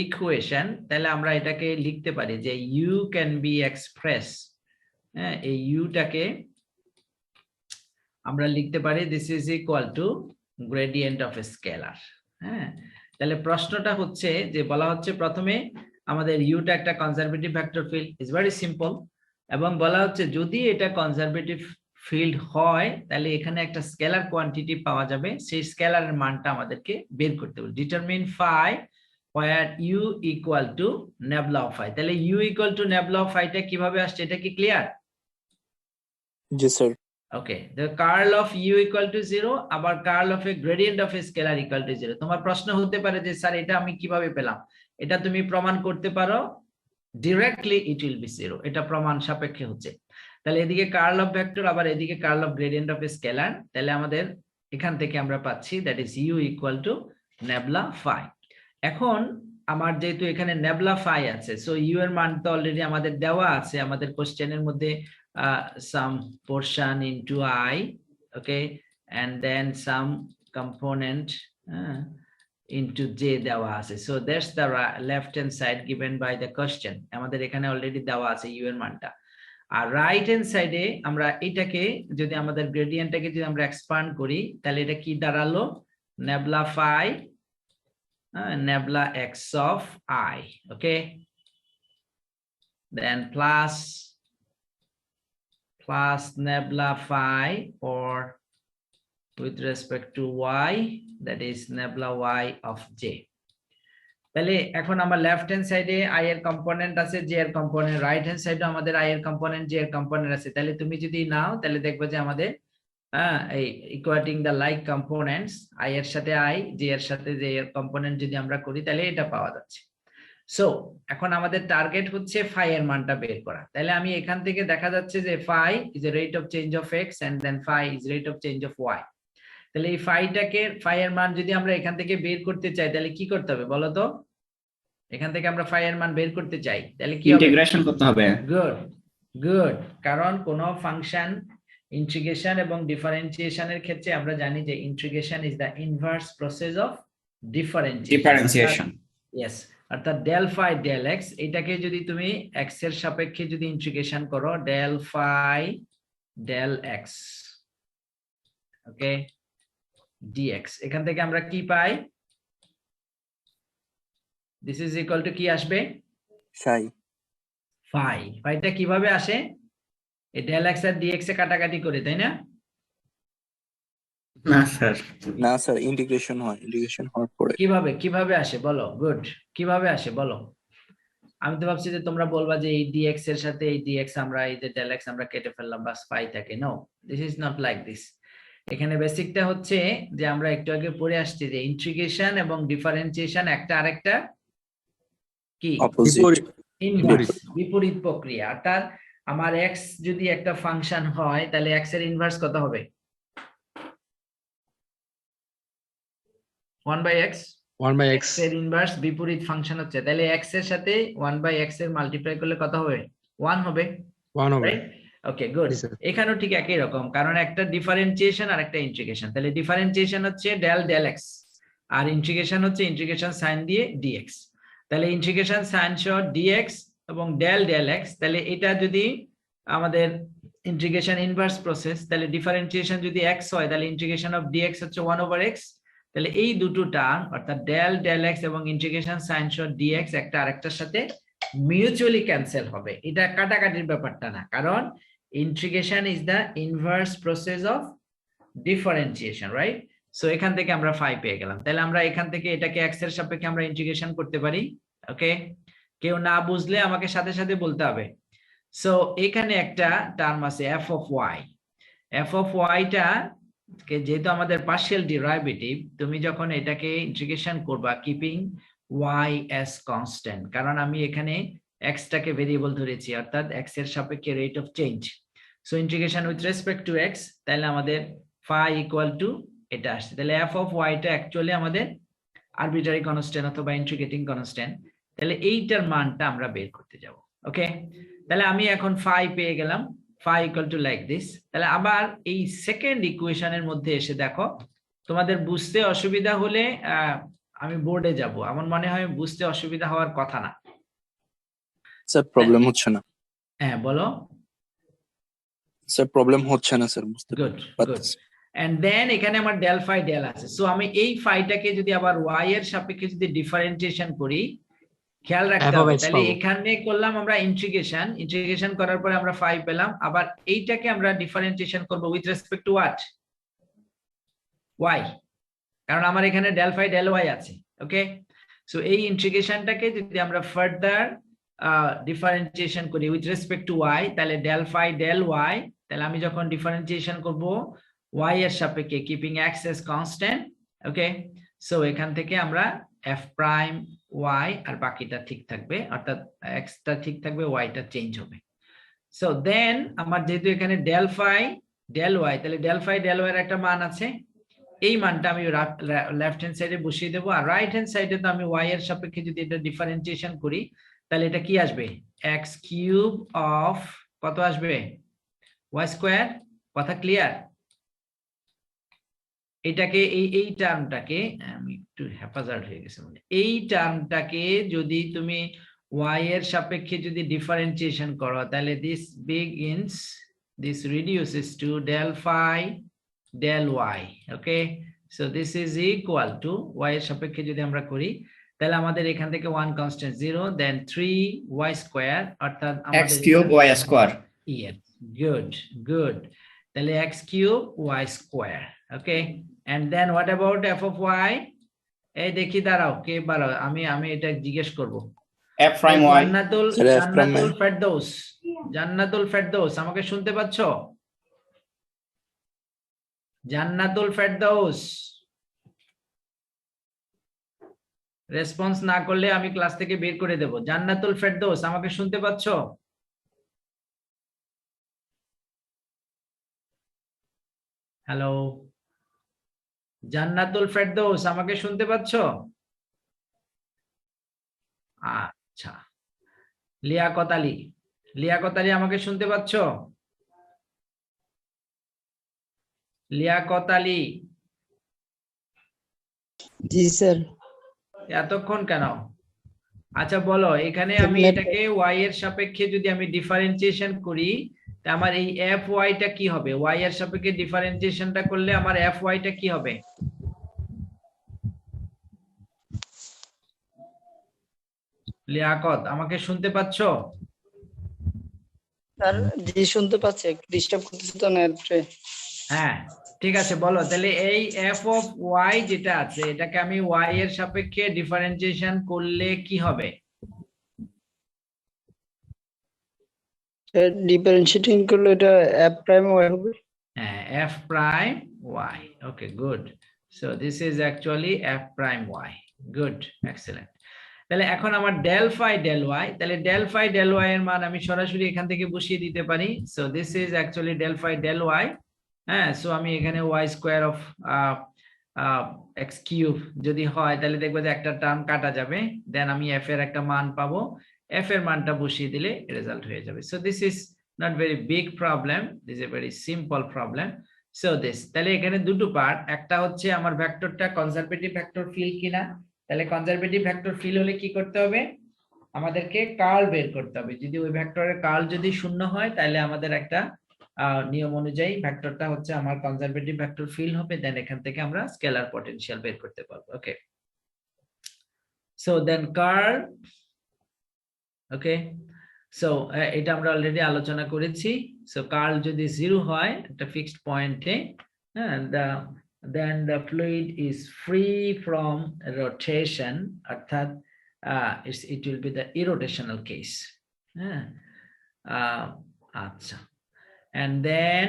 ইকুয়েশন তাহলে আমরা এটাকে লিখতে পারি যে ইউ ক্যান বি এক্সপ্রেস, হ্যাঁ, এই ইউটাকে আমরা লিখতে পারি this is equal two gradient of a scalar. হ্যাঁ, তাহলে প্রশ্নটা হচ্ছে যে বলা হচ্ছে প্রথমে আমাদের ইউটা একটা conservative vector field, is very simple, এবং বলা হচ্ছে যদি এটা কনজারভেটিভ ফিল্ড হয় তাহলে এখানে একটা স্কেলার কোয়ান্টিটি পাওয়া যাবে, সেই স্কেলারের মানটা আমাদেরকে বের করতে হবে। Determine phi where u equal to nebula of phi। তাহলে u equal to nebula of phi টা কিভাবে আসছে, এটা কি clear?
G sir.
Okay, the curl of u equal to 0, আবার curl of a gradient of a scalar equal to 0। তোমার প্রশ্ন হতে পারে যে স্যার এটা আমি কিভাবে পেলাম? এটা তুমি প্রমাণ করতে পারো, directly it will be 0, এটা প্রমাণ সাপেক্ষে হচ্ছে। তাহলে এদিকে কার্ল অফ ভেক্টর, আবার এদিকে curl of gradient of scalar, তাহলে আমাদের এখান থেকে আমরা পাচ্ছি that is u equal to nabla phi. এখন আমার যেহেতু এখানে নেবলা ফাই আছে, সো ইউ এর মান তো অলরেডি আমাদের দেওয়া আছে আমাদের কোশ্চেনের মধ্যে, some portion into i, okay, and then some component into j দেওয়া আছে। So that's the left hand side given by the question, আমাদের এখানে অলরেডি দেওয়া আছে ইউ এর মানটা। আর রাইট হ্যান্ড সাইডে আমরা এটাকে যদি আমাদের গ্রেডিয়েন্টটাকে যদি আমরা এক্সপান্ড করি, তাহলে এটা কি দাঁড়ালো? Nabla phi nabla x of i, okay, then plus nebla phi or with respect to y, that is nebla y of j। তাহলে এখন আমার লেফট হ্যান্ড সাইডে i এর কম্পোনেন্ট আছে, j এর কম্পোনেন্ট, রাইট হ্যান্ড সাইডে আমাদের i এর কম্পোনেন্ট, j এর কম্পোনেন্ট আছে। তাহলে তুমি যদি নাও তাহলে দেখবে যে আমাদের এই equating the like components, i এর সাথে i, j এর সাথে j এর কম্পোনেন্ট যদি আমরা করি তাহলে এটা পাওয়া যাচ্ছে। সো এখন আমাদের টার্গেট হচ্ছে ফাই এর মানটা বের করা। তাহলে আমি এখান থেকে দেখা যাচ্ছে যে phi is a rate of change of x and then phi is rate of change of y. তাহলে এই ফাই এর মান যদি আমরা এখান থেকে বের করতে চাই তাহলে কি করতে হবে বলো তো? এখান থেকে আমরা ফাই এর মান বের করতে চাই তাহলে কি হবে?
ইন্টিগ্রেশন করতে হবে।
গুড, কারণ কোন ফাংশন ইন্টিগ্রেশন এবং ডিফারেন্সিয়েশনের ক্ষেত্রে আমরা জানি যে integration is the inverse process of
differentiation.
Yes, অর্থাৎ ডেল ফাই ডেল এক্স, এটাকে যদি তুমি এক্স এর সাপেক্ষে যদি ইন্টিগ্রেশন করো, ডেল ফাই ডেল এক্স, ওকে, ডিএক্স, এখান থেকে আমরা কি পাই? দিস ইজ ইকুয়াল টু কি আসবে? ফাইটা কিভাবে আসে? এই ডেল এক্স আর ডিএক্স এ কাটাকাটি করে, তাই না?
না স্যার ইন্টিগ্রেশন হওয়ার পরে
কিভাবে আসে বলো? গুড, কিভাবে আসে বলো? আমি তো ভাবছি যে তোমরা বলবা যে এই ডিএক্স এর সাথে এই ডিএক্স আমরা এই যে ডেল এক্স আমরা কেটে ফেললাম, বাস ফাই থাকে। No, this is not like this. এখানে বেসিকটা হচ্ছে যে আমরা একটু আগে পড়ে আসছি যে ইন্টিগ্রেশন এবং ডিফারেন্সিয়েশন একটা আরেকটা কি বিপরীত প্রক্রিয়া। অর্থাৎ আমার এক্স যদি একটা ফাংশন হয় তাহলে এক্স এর ইনভার্স কত হবে? 1/x এর ইনভার্স বিপরীত ফাংশন হচ্ছে, তাহলে x এর সাথে 1/x এর মাল্টিপ্লাই করলে কত হবে? 1 হবে। ওকে, গুড। এখানেও ঠিক একই রকম, কারণ একটা ডিফারেন্সিয়েশন আর একটা ইন্টিগ্রেশন। তাহলে ডিফারেন্সিয়েশন হচ্ছে ডেল x আর ইন্টিগ্রেশন হচ্ছে ইন্টিগ্রেশন সাইন দিয়ে dx। তাহলে ইন্টিগ্রেশন সাইন সহ dx এবং ডেল x, তাহলে এটা যদি আমাদের ইন্টিগ্রেশন ইনভার্স প্রসেস, তাহলে ডিফারেন্সিয়েশন যদি x হয় তাহলে ইন্টিগ্রেশন অফ dx হচ্ছে 1/x। তাহলে এই দুটো টার্ম অর্থাৎ ডেল এক্স এবং ইন্টিগ্রেশন সাইন সহ ডিএক্স একটা আরেকটার সাথে মিউচুয়ালি ক্যান্সেল হবে। এটা কাটাকাটির ব্যাপারটা না, কারণ integration is the inverse process of differentiation, right? So এখান থেকে আমরা 5 পেয়ে গেলাম। তাহলে আমরা এখান থেকে এটাকে এক্স এর সাপেক্ষে আমরা ইন্টিগ্রেশন করতে পারি। ওকে, কেউ না বুঝলে আমাকে সাথে সাথে বলতে হবে। সো এখানে একটা টার্ম আছে এফ অফ ওয়াই টা যেহেতু আমাদের পার্শিয়াল ডেরিভেটিভ, তুমি যখন এটাকে ইন্টিগ্রেশন করবা কিপিং y as constant, কারণ আমি এখানে x টাকে ভেরিয়েবল ধরেছি, অর্থাৎ x এর সাপেক্ষে rate of change. So integration with respect to x, তাহলে আমাদের phi ইকুয়াল টু এটা আসছে। তাহলে f অফ y টা অ্যাকচুয়ালি আমাদের আরবিট্রারি কনস্ট্যান্ট অথবা ইন্টিগ্রেটিং কনস্ট্যান্ট। তাহলে এইটার মানটা আমরা বের করতে যাব। ওকে, তাহলে আমি এখন phi পেয়ে গেলাম, phi equal to like this। তাহলে আবার এই সেকেন্ড ইকুয়েশনের মধ্যে এসে দেখো, তোমাদের বুঝতে অসুবিধা হলে আমি বোর্ডে যাব। আমার মনে হয় বুঝতে অসুবিধা হওয়ার কথা না।
স্যার প্রবলেম হচ্ছে না।
হ্যাঁ বলো।
স্যার প্রবলেম হচ্ছে না স্যার, বুঝতে
পারছি। এন্ড দেন এখানে আমার ডেল ফাই ডেল আছে। সো আমি এই ফাইটাকে যদি আবার y এর সাপেক্ষে যদি ডিফারেন্সিয়েশন করি, খেয়াল রাখতে হবে। তাহলে এখানে করলাম আমরা ইন্টিগ্রেশন করার পরে আমরা 5 পেলাম। আবার এইটাকে আমরা ডিফারেন্সিয়েশন করব with respect to what? y, কারণ আমার এখানে ডেল ফাই ডেল y আছে। ওকে, সো এই ইন্টিগ্রেশনটাকে যদি আমরা ফার্দার ডিফারেন্সিয়েশন করি উইথ রেসপেক্ট টু y, তাহলে ডেল ফাই ডেল y, তাহলে আমি যখন ডিফারেন্সিয়েশন করব y এর সাপেক্ষে কিপিং x as constant, ওকে, সো এখান থেকে আমরা f প্রাইম y আর বাকিটা ঠিক থাকবে, অর্থাৎ x টা ঠিক থাকবে, y টা চেঞ্জ হবে। সো দেন আমার যেহেতু এখানে ডেল ফাই ডেল y, তাহলে ডেল ফাই ডেল y এর একটা মান আছে, এই মানটা আমি লেফট হ্যান্ড সাইডে বসিয়ে দেবো, আর রাইট হ্যান্ড সাইডে তো আমি y এর সাপেক্ষে যদি এটা ডিফারেন্সিয়েশন করি তাহলে এটা কি আসবে, x কিউব অফ কত আসবে, y স্কয়ার। কথা ক্লিয়ার? এটাকে এই টার্মটাকে আমি একটু হ্যাপাজার্ড হয়ে গেছে, মানে এই টার্মটাকে যদি তুমি y এর সাপেক্ষে যদি ডিফারেন্সিয়েশন করো তাহলে this reduces to del phi del y, okay, so this is equal two y এর সাপেক্ষে যদি আমরা করি তাহলে আমাদের এখান থেকে 1 কনস্ট্যান্ট 0, দেন 3y স্কয়ার, অর্থাৎ
x
আমাদের
cube y square.
yes, good, তাহলে x cube y square, okay, and then what about f of y? এই দেখি, দাঁড়াও, কে বাড়াও, আমি এটা জিজ্ঞেস করব।
f prime y।
Jannatul Ferdous, আমাকে শুনতে পাচ্ছ? জান্নাতুল ফেরদৌস, রেসপন্স না করলে আমি ক্লাস থেকে বের করে দেব। জান্নাতুল ফেরদৌস, আমাকে শুনতে পাচ্ছ? হ্যালো জান্নাতুল ফেরদৌস, আমাকে শুনতে পাচ্ছ? আচ্ছা, লিয়াকত আলী, আমাকে শুনতে পাচ্ছ? লিয়াকত আলী,
জি স্যার।
এতক্ষণ কেন? আচ্ছা বলো, এখানে আমি এটাকে y এর সাপেক্ষে যদি আমি ডিফারেন্সিয়েশন করি তা আমার এই এফ ওয়াইটা কি হবে? y এর সাপেক্ষে ডিফারেন্সিয়েশনটা করলে আমার এফ ওয়াইটা কি হবে? লিয়াকত, আমাকে শুনতে পাচ্ছ?
স্যার জি শুনতে পাচ্ছি, একটু ডিস্টার্ব করতেছে তো নেটে।
হ্যাঁ ঠিক আছে, বলো তাহলে এই এফ অফ ওয়াই যেটা আছে এটাকে আমি y এর সাপেক্ষে ডিফারেন্সিয়েশন করলে কি হবে?
ডিফারেন্সিয়েটিং করলে এটা f প্রাইম y হবে।
হ্যাঁ, f prime y, okay good, so this is actually f prime y, good, excellent। তাহলে এখন আমার del phi del y, তাহলে del phi del y এর মান আমি সরাসরি এখান থেকে বসিয়ে দিতে পারি, so this is actually del phi del y, হ্যাঁ, সো আমি এখানে y square of x cube যদি হয় তাহলে দেখবো যে একটা টার্ম কাটা যাবে, দেন আমি f এর একটা মান পাবো, f এর মানটা বসিয়ে দিলে রেজাল্ট হয়ে যাবে। So this is not very big problem, this is a very simple problem, so this, তাহলে এখানে দুটো পার্ট, একটা হচ্ছে আমার ভেক্টরটা কনজারভেটিভ ভেক্টর ফিল কিনা, তাহলে কনজারভেটিভ ভেক্টর ফিল হলে কি করতে হবে, আমাদেরকে কার্ল বের করতে হবে, যদি ওই ভেক্টরের কার্ল যদি শূন্য হয় তাহলে আমাদের একটা নিয়ম অনুযায়ী ভেক্টরটা হচ্ছে আমার কনজারভেটিভ ভেক্টর ফিল হবে, দেন এখান থেকে আমরা স্কেলার পটেনশিয়াল বের করতে পারবো, ওকে, সো দেন কার্ল, ওকে, সো এটা আমরা অলরেডি আলোচনা করেছি, সো কার্ল যদি 0 হয় একটা ফিক্সড পয়েন্টে, then the fluid is free from rotation, অর্থাৎ it will be the irrotational case, আচ্ছা, and then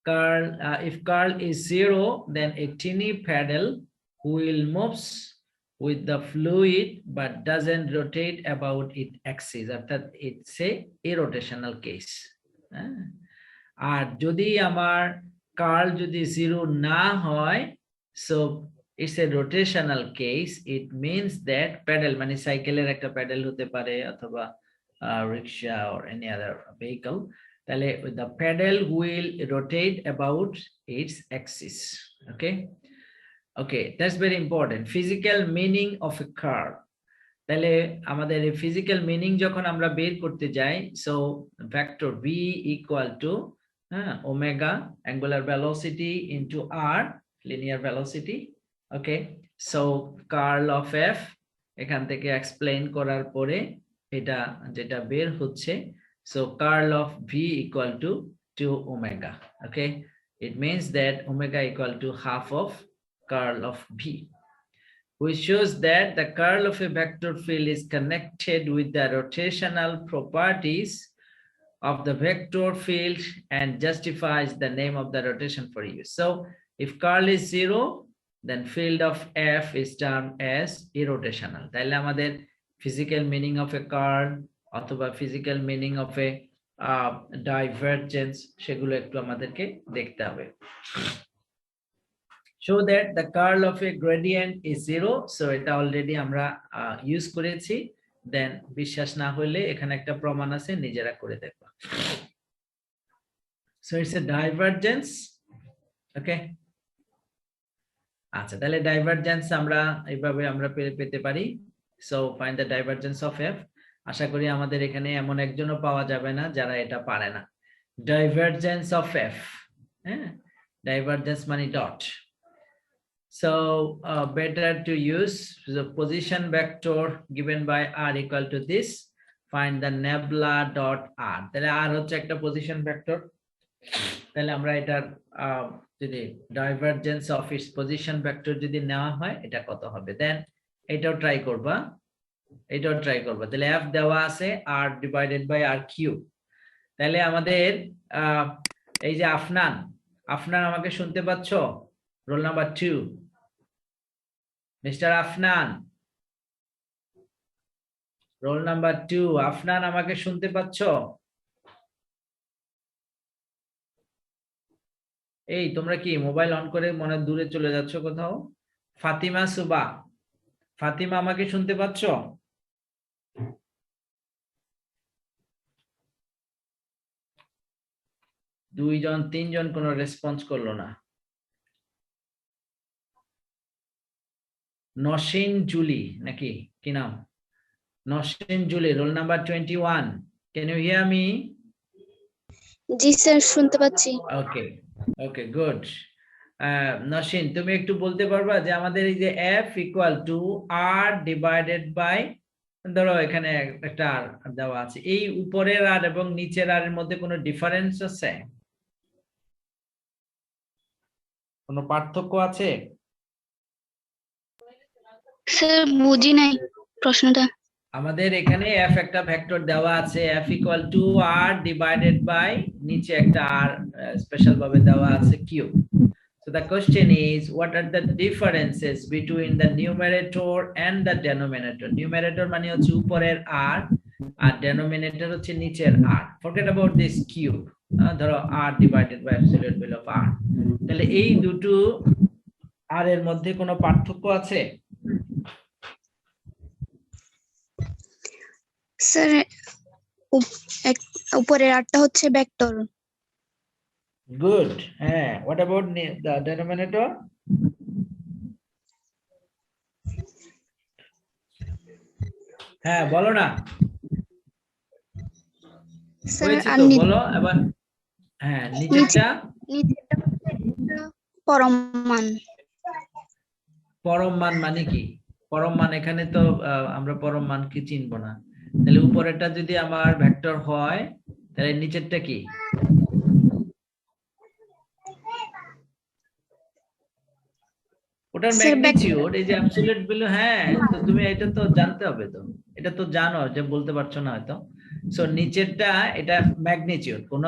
curl, if curl is 0 then a tiny paddle will moves with the fluid but doesn't rotate about its axis, অর্থাৎ it's a irrotational case, আর যদি আমার কার্ল যদি 0 না হয়, so it's a rotational case, it means that pedal মানে সাইকেলের একটা প্যাডেল হতে পারে অথবা rickshaw or any other vehicle, তাহলে the paddle will rotate about its axis, okay, that's very important, physical meaning of a curve, তাহলে আমাদের এই ফিজিক্যাল মিনিং যখন আমরা বের করতে যাই, so vector v equal to omega angular velocity into r linear velocity, okay, so curl of f এখান থেকে এক্সপ্লেইন করার পরে এটা যেটা বের হচ্ছে, so curl of v equal to 2 omega, okay, it means that omega equal to half of curl of v, which shows that the curl of a vector field is connected with the rotational properties of the vector field and justifies the name of the rotation for use. So if curl is 0, then field of f is termed as irrotational. তাহলে আমাদের physical meaning of a curl অথবা physical meaning of a divergence সেগুলো একটু আমাদেরকে দেখতে হবে। Show that the curl of a gradient is 0. So এটা already আমরা ইউজ করেছি। Then বিশ্বাস না হলে এখানে একটা প্রমাণ আছে, নিজেরা করে দেখবা। So it's a divergence. Okay. আচ্ছা, তাহলে ডাইভারজেন্স আমরা এইভাবে আমরা পেতে পারি। So find the divergence of f. আশা করি আমাদের এখানে এমন একজনও পাওয়া যাবে না যারা এটা পারে না। Divergence of f. হ্যাঁ, ডাইভারজেন্স মানে dot. So better to use the position vector given by r equal to this. Find the nabla dot r. তাহলে r হচ্ছে একটা position vector। তাহলে আমরা এটার যদি divergence of its position vector যদি নেওয়া হয় এটা কত হবে, দেন এটাও ট্রাই করবা, তাহলে f দেওয়া আছে r divided by r cube. তাহলে আমাদের এই যে আফনান আমাকে শুনতে পাচ্ছ? Roll number 2, mister Afnan, roll number 2, Afnan আমাকে শুনতে পাচ্ছ? এই তোমরা কি মোবাইল অন করে মনে দূরে চলে যাচ্ছ কোথাও? ফাতিমা সুবা, ফাতিমা আমাকে শুনতে পাচ্ছ? দুইজন তিনজন কোনো রেসপন্স করলো না। নসীন জুলি নাকি কি নাম? Nasin Juli, roll number 21। Can you hear me?
জি স্যার, শুনতে পাচ্ছি।
ওকে ওকে, গুড। নসীন, তুমি একটু বলতে পারবা যে আমাদের এই যে f equal to r divided by, ধরো এখানে একটা r দেওয়া আছে, এই উপরের r এবং নিচের r এর মধ্যে কোনো ডিফারেন্স আছে? কোনো পার্থক্য আছে?
স্যার বুঝি নাই প্রশ্নটা।
আমাদের এখানে f একটা ভেক্টর দেওয়া আছে, f equal to r divided by নিচে একটা r স্পেশাল ভাবে দেওয়া আছে cube. So the question is, what are the differences between the numerator and the denominator? Numerator মানে হচ্ছে উপরের r আর denominator হচ্ছে নিচের r. Forget about this cube. ধরো r divided by absolute value of r. তাহলে এই দুটো r এর মধ্যে কোনো পার্থক্য আছে?
স্যার উপরের আরটা হচ্ছে vector.
Good. What about the denominator? বলো না।
স্যার
হয়েছে
আর
তো, বলো এবার। নিচেরটা
পরম মান।
পরম মান মানে কি? পরম মান এখানে তো আমরা পরম মান কি চিনবো না। তাহলে উপরেরটা যদি আমার ভেক্টর হয় তাহলে নিচেরটা কি? ওটার ম্যাগনিটিউড, এই যে অ্যাবসলিউট ভ্যালু। তো তুমি এটা তো জানতে হবে, তো এটা তো জানো যে বলতে পারছো না হয়তো। সো নিচেরটা এটা ম্যাগনিটিউড, কোন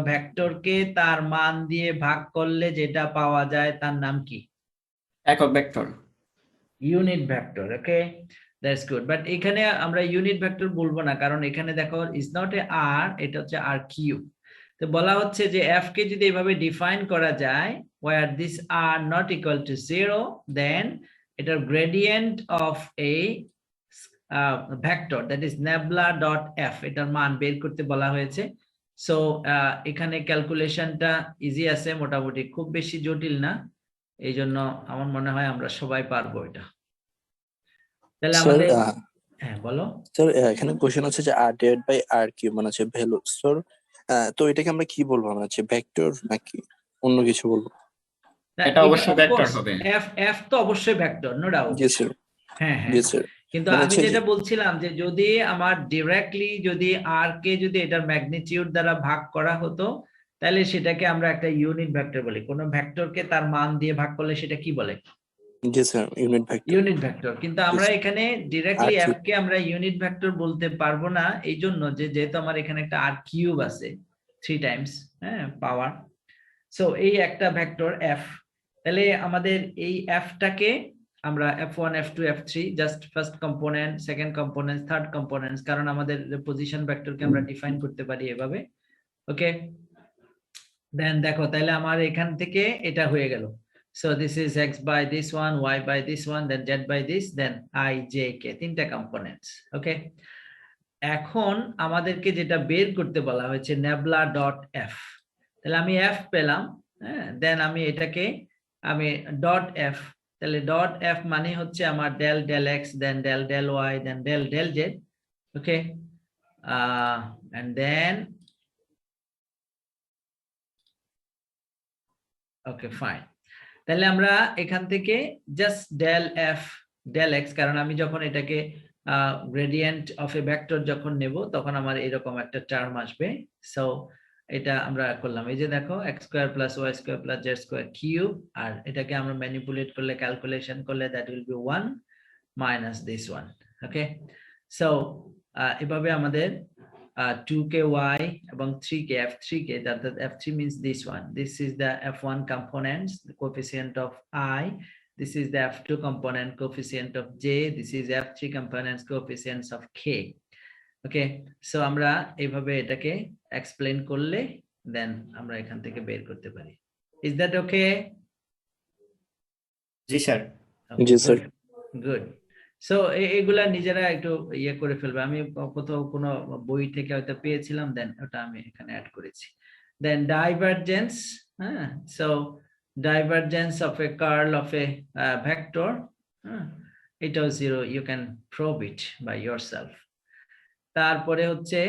ভেক্টরকে তার মান দিয়ে ভাগ করলে যেটা পাওয়া যায় তার নাম কি?
একক vector,
unit vector. Okay, that's good. But এখানে আমরা ইউনিট ভেক্টর বলবো না, কারণ এখানে দেখো ইজ নট এ আর, এটা হচ্ছে আর কিউব। তো বলা হচ্ছে যে f কে যদি এভাবে ডিফাইন করা যায়, where this are not equal to 0, then এটার gradient of a vector, that is nabla dot f, এটার মান বের করতে বলা হয়েছে। সো এখানে ক্যালকুলেশনটা ইজি আছে মোটামুটি, খুব বেশি জটিল না, এই জন্য আমার মনে হয় আমরা সবাই পারবো এটা। তাহলে আমাদের বলো
স্যার, এখানে কোশ্চেন হচ্ছে যে r divide by r cube মানে হচ্ছে ভ্যালু। স্যার তো এটাকে আমরা কি বলবো, মানে হচ্ছে ভেক্টর নাকি অন্য কিছু বলবো?
এটা অবশ্যই ভেক্টর হবে।
f তো অবশ্যই ভেক্টর, নো ডাউট।
জি স্যার। জি স্যার।
কিন্তু আমি যেটা বলছিলাম যে যদি আমার ডিরেক্টলি যদি r কে যদি এটার ম্যাগনিটিউড দ্বারা ভাগ করা হতো তাহলে সেটাকে আমরা একটা ইউনিট ভেক্টর বলি। কোন ভেক্টরকে তার মান দিয়ে ভাগ করলে সেটা কি বলে?
জি sir, unit vector.
Unit vector, কিন্তু আমরা
Yes.
এখানে ডিরেক্টলি
R3
এফ কে আমরা ইউনিট ভেক্টর বলতে পারবো না, এই জন্য যে যেহেতু আমার এখানে একটা আর কিউব আছে 3 টাইমস, হ্যাঁ, পাওয়ার। সো এই একটা ভেক্টর এফ, তাহলে আমাদের এই এফটাকে আমরা f1 f2 f3 just first component, second component, third component, কারণ আমাদের পজিশন ভেক্টরকে আমরা ডিফাইন করতে পারি এভাবে। ওকে, দেন দেখো তাহলে আমার এখান থেকে এটা হয়ে গেল। So this is x by this one, y by this one, then z by this, then I, j, k, তিনটা কম্পোনেন্টস। ওকে, এখন আমাদেরকে যেটা বের করতে বলা হয়েছে নেবলা ডট এফ, তাহলে আমি এফ পেলাম, হ্যাঁ, দেন আমি এটাকে আমি ডট এফ, তাহলে ডট এফ মানে হচ্ছে আমার del del x, then del del y, then del del z. Okay, and then okay fine, তাহলে আমরা এখান থেকে just del F del x, কারণ আমি যখন এটাকে গ্রেডিয়েন্ট অফ এ ভেক্টর যখন নেব তখন আমার এরকম একটা টার্ম আসবে। সো এটা আমরা করলাম, এই যে দেখো x square plus y square plus z square cube, আর এটাকে আমরা ম্যানিপুলেট করলে, ক্যালকুলেশন করলে that will be 1 minus this one. Okay, so এভাবে আমাদের 2k y এবং 3k f3k, that f3 means this one, this is the f1 components, the coefficient of I, this is the f2 component, coefficient of j, this is f3 components, coefficients of k. Okay, so আমরা এইভাবে এটাকে এক্সপ্লেইন করলে দেন আমরা এখান থেকে বের করতে পারি। Is that okay?
G sir.
G sir.
Good. So এগুলা নিজেরা একটু ইয়ে করে ফেলবে, আমি কোথাও কোনো বই থেকে হয়তো পেয়েছিলাম, দেন ওটা আমি এখানে অ্যাড করেছি। দেন ডাইভারজেন্স, হ্যাঁ, so divergence of a curl of a vector, হ্যাঁ, এটাও 0, you can prove it by yourself. তারপরে হচ্ছে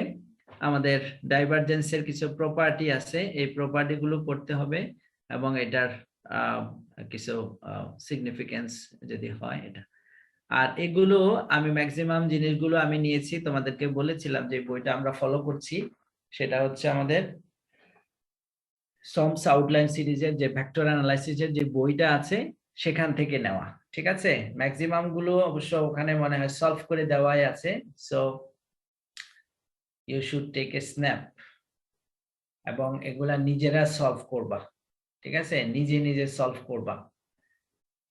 আমাদের ডাইভারজেন্সের কিছু প্রপার্টি আছে, এই প্রপার্টি গুলো পড়তে হবে এবং এটার কিছু সিগনিফিকেন্স যদি হয় এটা। আর এগুলো আমি ম্যাক্সিমাম জিনিসগুলো আমি নিয়েছি, তোমাদেরকে বলেছিলাম যে বইটা আমরা ফলো করছি সেটা হচ্ছে আমাদের সমস আউটলাইন সিরিজের যে ভেক্টর অ্যানালাইসিসের যে বইটা আছে সেখান থেকে নেওয়া, ঠিক আছে। ম্যাক্সিমাম গুলো অবশ্য ওখানে মনে হয় সলভ করে দেওয়াই আছে, so you should take a snap এবং এগুলা নিজেরা সলভ করবা, ঠিক আছে, নিজে নিজে সলভ করবা।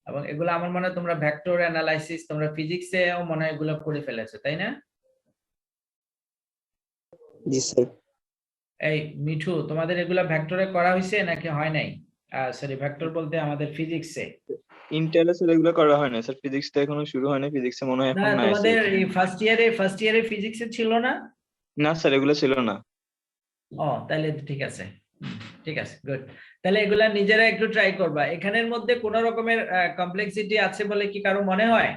এবং এগুলো আমার মনে হয় তোমরা ভেক্টর অ্যানালাইসিস তোমরা ফিজিক্সেও মনে হয় এগুলো করে ফেলেছো, তাই না?
জি স্যার।
এই মিঠু, তোমাদের এগুলা ভেক্টরে করা হয়েছে নাকি হয় নাই? সরি, ভেক্টর বলতে আমাদের ফিজিক্সে।
ইন্টারে স্যার এগুলো করা হয় না স্যার, ফিজিক্সটা এখনো শুরু হয় না, ফিজিক্সে মনে হয়
না,
এখন নাই
তোমাদের
স্যার।
এই ফার্স্ট ইয়ারে ফিজিক্সে ছিল না?
না স্যার, এগুলো ছিল না।
ও, তাহলে ঠিক আছে, ঠিক আছে, গুড। তাহলে এগুলা নিজেরা একটু ট্রাই করবা। এখানের মধ্যে কোন রকমের কমপ্লেক্সিটি আছে বলে কি কারো মনে হয়?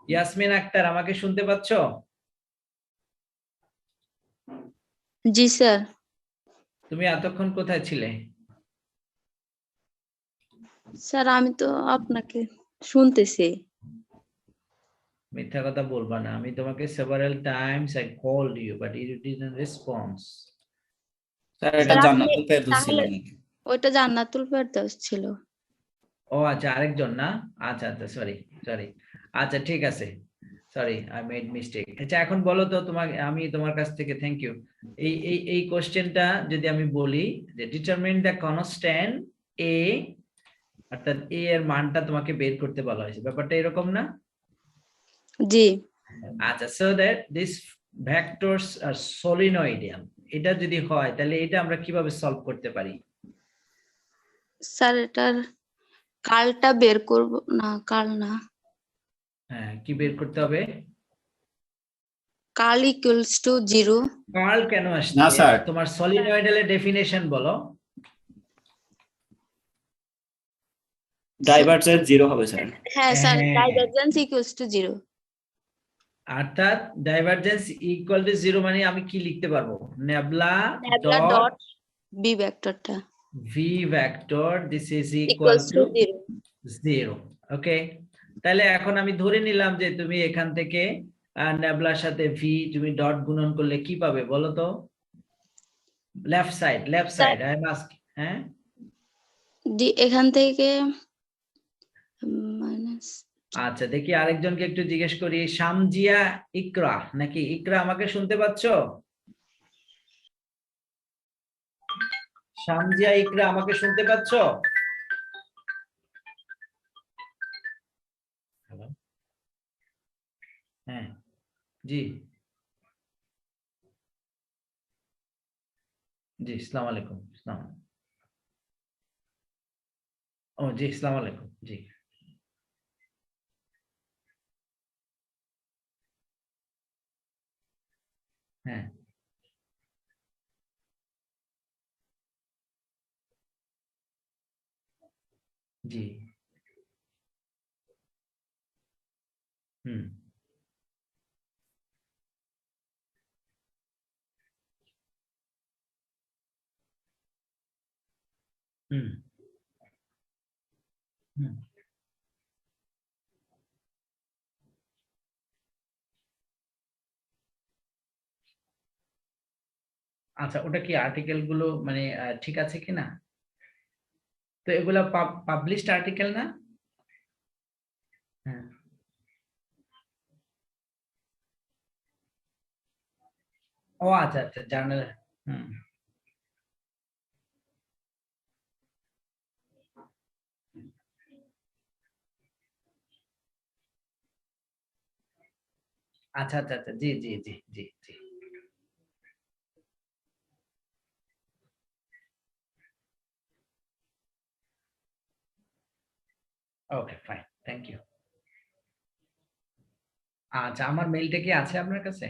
ইয়াসমিন আক্তার, আমাকে শুনতে পাচ্ছ?
জি স্যার।
তুমি এতক্ষণ কোথায় ছিলে?
স্যার আমি তো আপনাকে শুনতেছি।
মিথ্যা কথা বলবা না, আমি তোমাকে several times I called you but you didn't respond.
Sir এটা
স্যার, আপনি
জান্নাতুল ফেরদৌস ছিল
তাহলে-
নাকি?
ওইটা জান্নাতুল ফেরদৌস ছিল।
ও আচ্ছা, আরেকজন না? আচ্ছা আচ্ছা, সরি সরি, আচ্ছা ঠিক আছে, সরি আই মেড মিস্টেক। আচ্ছা এখন বলো তো, তোমাকে আমি তোমার কাছ থেকে থ্যাংক ইউ। এই কোশ্চেনটা যদি আমি বলি যে ডিটারমিন দ্য কনস্ট্যান্ট এ, অর্থাৎ এ এর মানটা তোমাকে বের করতে বলা হয়েছে, ব্যাপারটা এরকম না?
জি
আচ্ছা, সো দ্যাট দিস ভেক্টরস আর সলিনয়েডিয়াল, এটা যদি হয় তাহলে এটা আমরা কিভাবে সলভ করতে পারি?
স্যার, এটার কার্লটা বের করব না, কার্ল না,
হ্যাঁ, কি বের করতে হবে?
Curl equals to 0।
কার্ল কেন আসছে?
না, স্যার।
তোমার সলিনয়েডালের ডেফিনেশন বলো।
ডাইভারজেন্স 0 হবে স্যার।
হ্যাঁ স্যার,
হ্যাঁ।
Divergence equals to 0।
অর্থাৎ ডাইভারজেন্স ইকুয়াল টু 0 মানে আমি কি লিখতে পারবো? Nabla
nabla
dot
dot b ভেক্টরটা
v vector this is equal
equals
to
to 0।
0। Okay, তাহলে এখন আমি ধরে নিলাম যে তুমি এখান থেকে নেবলার সাথে ভি তুমি ডট গুণন করলে কি পাবে বলো তো? লেফট সাইড আই মাস্ক, হ্যাঁ
এখান থেকে মাইনাস
আচ্ছা দেখি আরেকজনকে একটু জিজ্ঞেস করি, শামজিয়া ইকরা নাকি? ইকরা আমাকে শুনতে পাচ্ছো? শামজিয়া ইকরা আমাকে শুনতে পাচ্ছো? হ্যালো, হ্যাঁ জি জি, আসসালামু আলাইকুম। ও জি, আসসালামু আলাইকুম জি। হ্যাঁ জি, হুম হুম হুম। আচ্ছা ওটা কি আর্টিকেল গুলো মানে ঠিক আছে কিনা? তো এগুলা পাবলিশড আর্টিকেল না? হ্যাঁ ও আচ্ছা আচ্ছা, জার্নাল। হুম আচ্ছা আচ্ছা আচ্ছা, জি জি জি জি জি। Okay fine, thank you. আচ্ছা আমার মেইলটা কি আছে আপনার কাছে?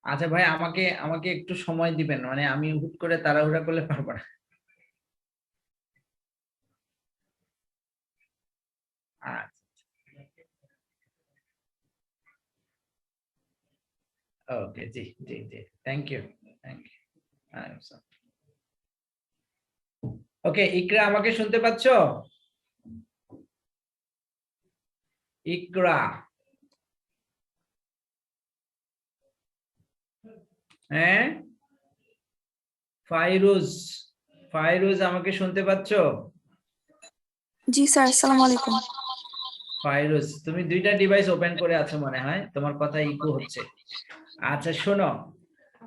আচ্ছা ভাই, আমাকে আমাকে একটু সময় দিবেন, মানে আমি হুট করে তাড়াহুড়া করলে পারবো না। আচ্ছা ওকে, জি জি জি, থ্যাংক ইউ থ্যাংক ইউ। ওকে ইকরা আমাকে শুনতে পাচ্ছো? ইকরা, হ্যাঁ ফাইরুজ, ফাইরুজ আমাকে শুনতে পাচ্ছো?
জি স্যার, আসসালামু আলাইকুম।
ফাইরুজ তুমি দুইটা ডিভাইস ওপেন করে আছো মনে হয়, তোমার কথা ইকো হচ্ছে। আচ্ছা শোনো,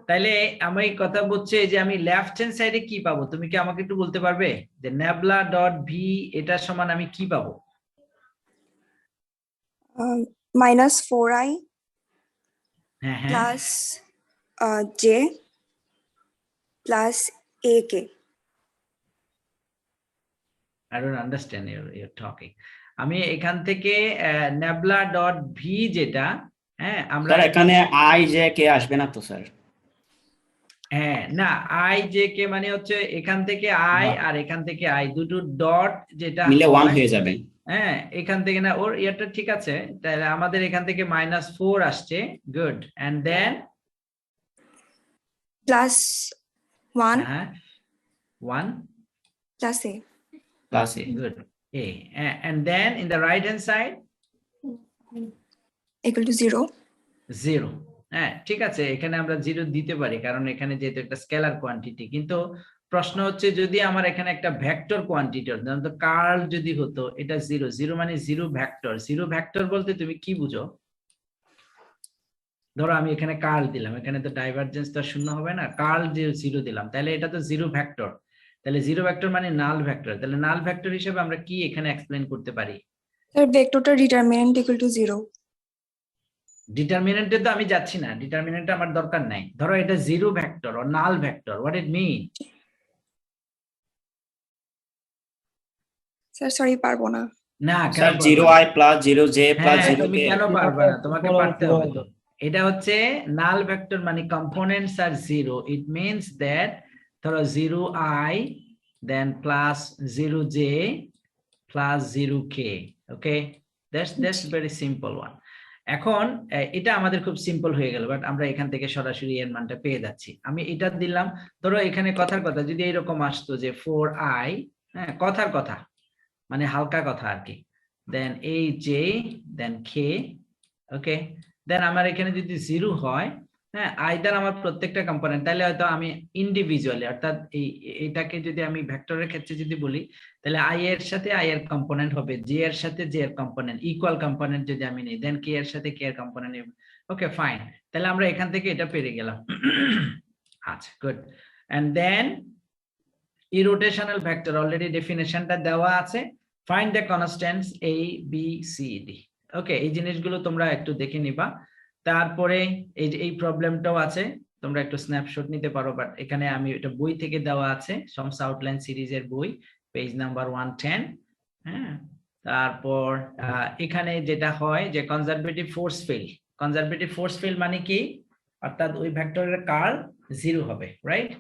তাইলে আমি কথা বলছি যে আমি লেফট হ্যান্ড সাইডে কি পাবো, তুমি কি আমাকে একটু বলতে পারবে যে নেবলা ডট ভি এটার সমান আমি কি পাবো?
-4i
হ্যাঁ হ্যাঁ,
plus j plus ak।
I don't understand you're talking. আমি এখান থেকে নেবলা ডট ভি যেটা, হ্যাঁ আমরা
স্যার এখানে আই যে কে আসবে না তো স্যার?
হ্যাঁ না, আই জে কে মানে হচ্ছে এখান থেকে আই আর এখান থেকে আই দুটো ডট যেটা
মিলে 1
হয়,
হয়ে যাবে।
হ্যাঁ এখান থেকে না ওর ইয়ারটা ঠিক আছে, তাহলে আমাদের এখান থেকে -4 আসছে, গুড, এন্ড দেন
প্লাস 1
হ্যাঁ 1
plus a
plus A.
good a, and then in the right hand side
equal to 0।
0, হ্যাঁ ঠিক আছে, এখানে আমরা 0 দিতে পারি কারণ এখানে যেহেতু একটা স্কেলার কোয়ান্টিটি, কিন্তু প্রশ্ন হচ্ছে যদি আমার এখানে একটা ভেক্টর কোয়ান্টিটি হতো, যেমন কার্ল যদি হতো, এটা 0, 0 মানে 0 ভেক্টর। 0 ভেক্টর বলতে তুমি কি বুঝো? ধরো আমি এখানে কার্ল দিলাম, এখানে তো ডাইভারজেন্স তো শূন্য হবে না, কার্ল যে 0 দিলাম, তাহলে এটা তো 0 ভেক্টর, তাহলে 0 ভেক্টর মানে নাল ভেক্টর, তাহলে নাল ভেক্টর হিসেবে আমরা কি এখানে এক্সপ্লেন করতে পারি?
স্যার ভেক্টরটা ডিটারমিনেন্ট ইকুয়াল টু 0।
ডিটারমিনেন্টে তো আমি যাচ্ছি না, ডিটারমিনেন্টে আমার দরকার নাই, ধরো এটা 0 vector or null vector, what it mean?
Sir sorry, পারবো না।
না
স্যার
কেন
0i প্লাস 0j প্লাস
হ্যাঁ
0
তুমি
কে
কেন পারবে না, তোমাকে পারতে হবে তো। এটা হচ্ছে নাল ভেক্টর মানে কম্পোনেন্টস আর 0, ইট মিন্স দ্যাট ধরো 0i then plus 0j plus 0k, okay that's very simple one. এখন এটা আমাদের খুব সিম্পল হয়ে গেল, বাট আমরা এখান থেকে সরাসরি এর মানটা পেয়ে যাচ্ছি। আমি এটা দিলাম, ধরো এখানে কথার কথা যদি এরকম আসতো যে 4i, হ্যাঁ কথার কথা মানে হালকা কথা আর কি, দেন এই j দেন k, ওকে দেন আমার এখানে যদি 0 হয় হ্যাঁ, আইদার আমার প্রত্যেকটা কম্পোনেন্ট, তাহলে হয়তো আমি ইন্ডিভিজুয়ালি, অর্থাৎ এটাকে যদি আমি ভেক্টরের ক্ষেত্রে যদি বলি, তাহলে আই এর সাথে আই এর কম্পোনেন্ট হবে, জে এর সাথে জে এর কম্পোনেন্ট, ইকুয়াল কম্পোনেন্ট যদি আমি নিই, দেন কে এর সাথে কে এর কম্পোনেন্ট। ওকে ফাইন, তাহলে আমরা এখান থেকে এটা পেরে গেলাম। আচ্ছা good. And then irrotational vector already ডেফিনেশনটা দেওয়া আছে। Find the constants a b c d. Okay, এই জিনিসগুলো তোমরা একটু দেখে নিবা। তারপরে এই প্রবলেমটাও আছে, তোমরা একটু স্ন্যাপশট নিতে পারো, বাট এখানে আমি এটা বই থেকে দেওয়া আছে, সমস আউটলাইন সিরিজের বই, পেজ নাম্বার 110। হ্যাঁ, তারপর এখানে যেটা হয় যে conservative force field, conservative force field মানে কি, অর্থাৎ ওই ভেক্টরের কার্ল 0 হবে, রাইট?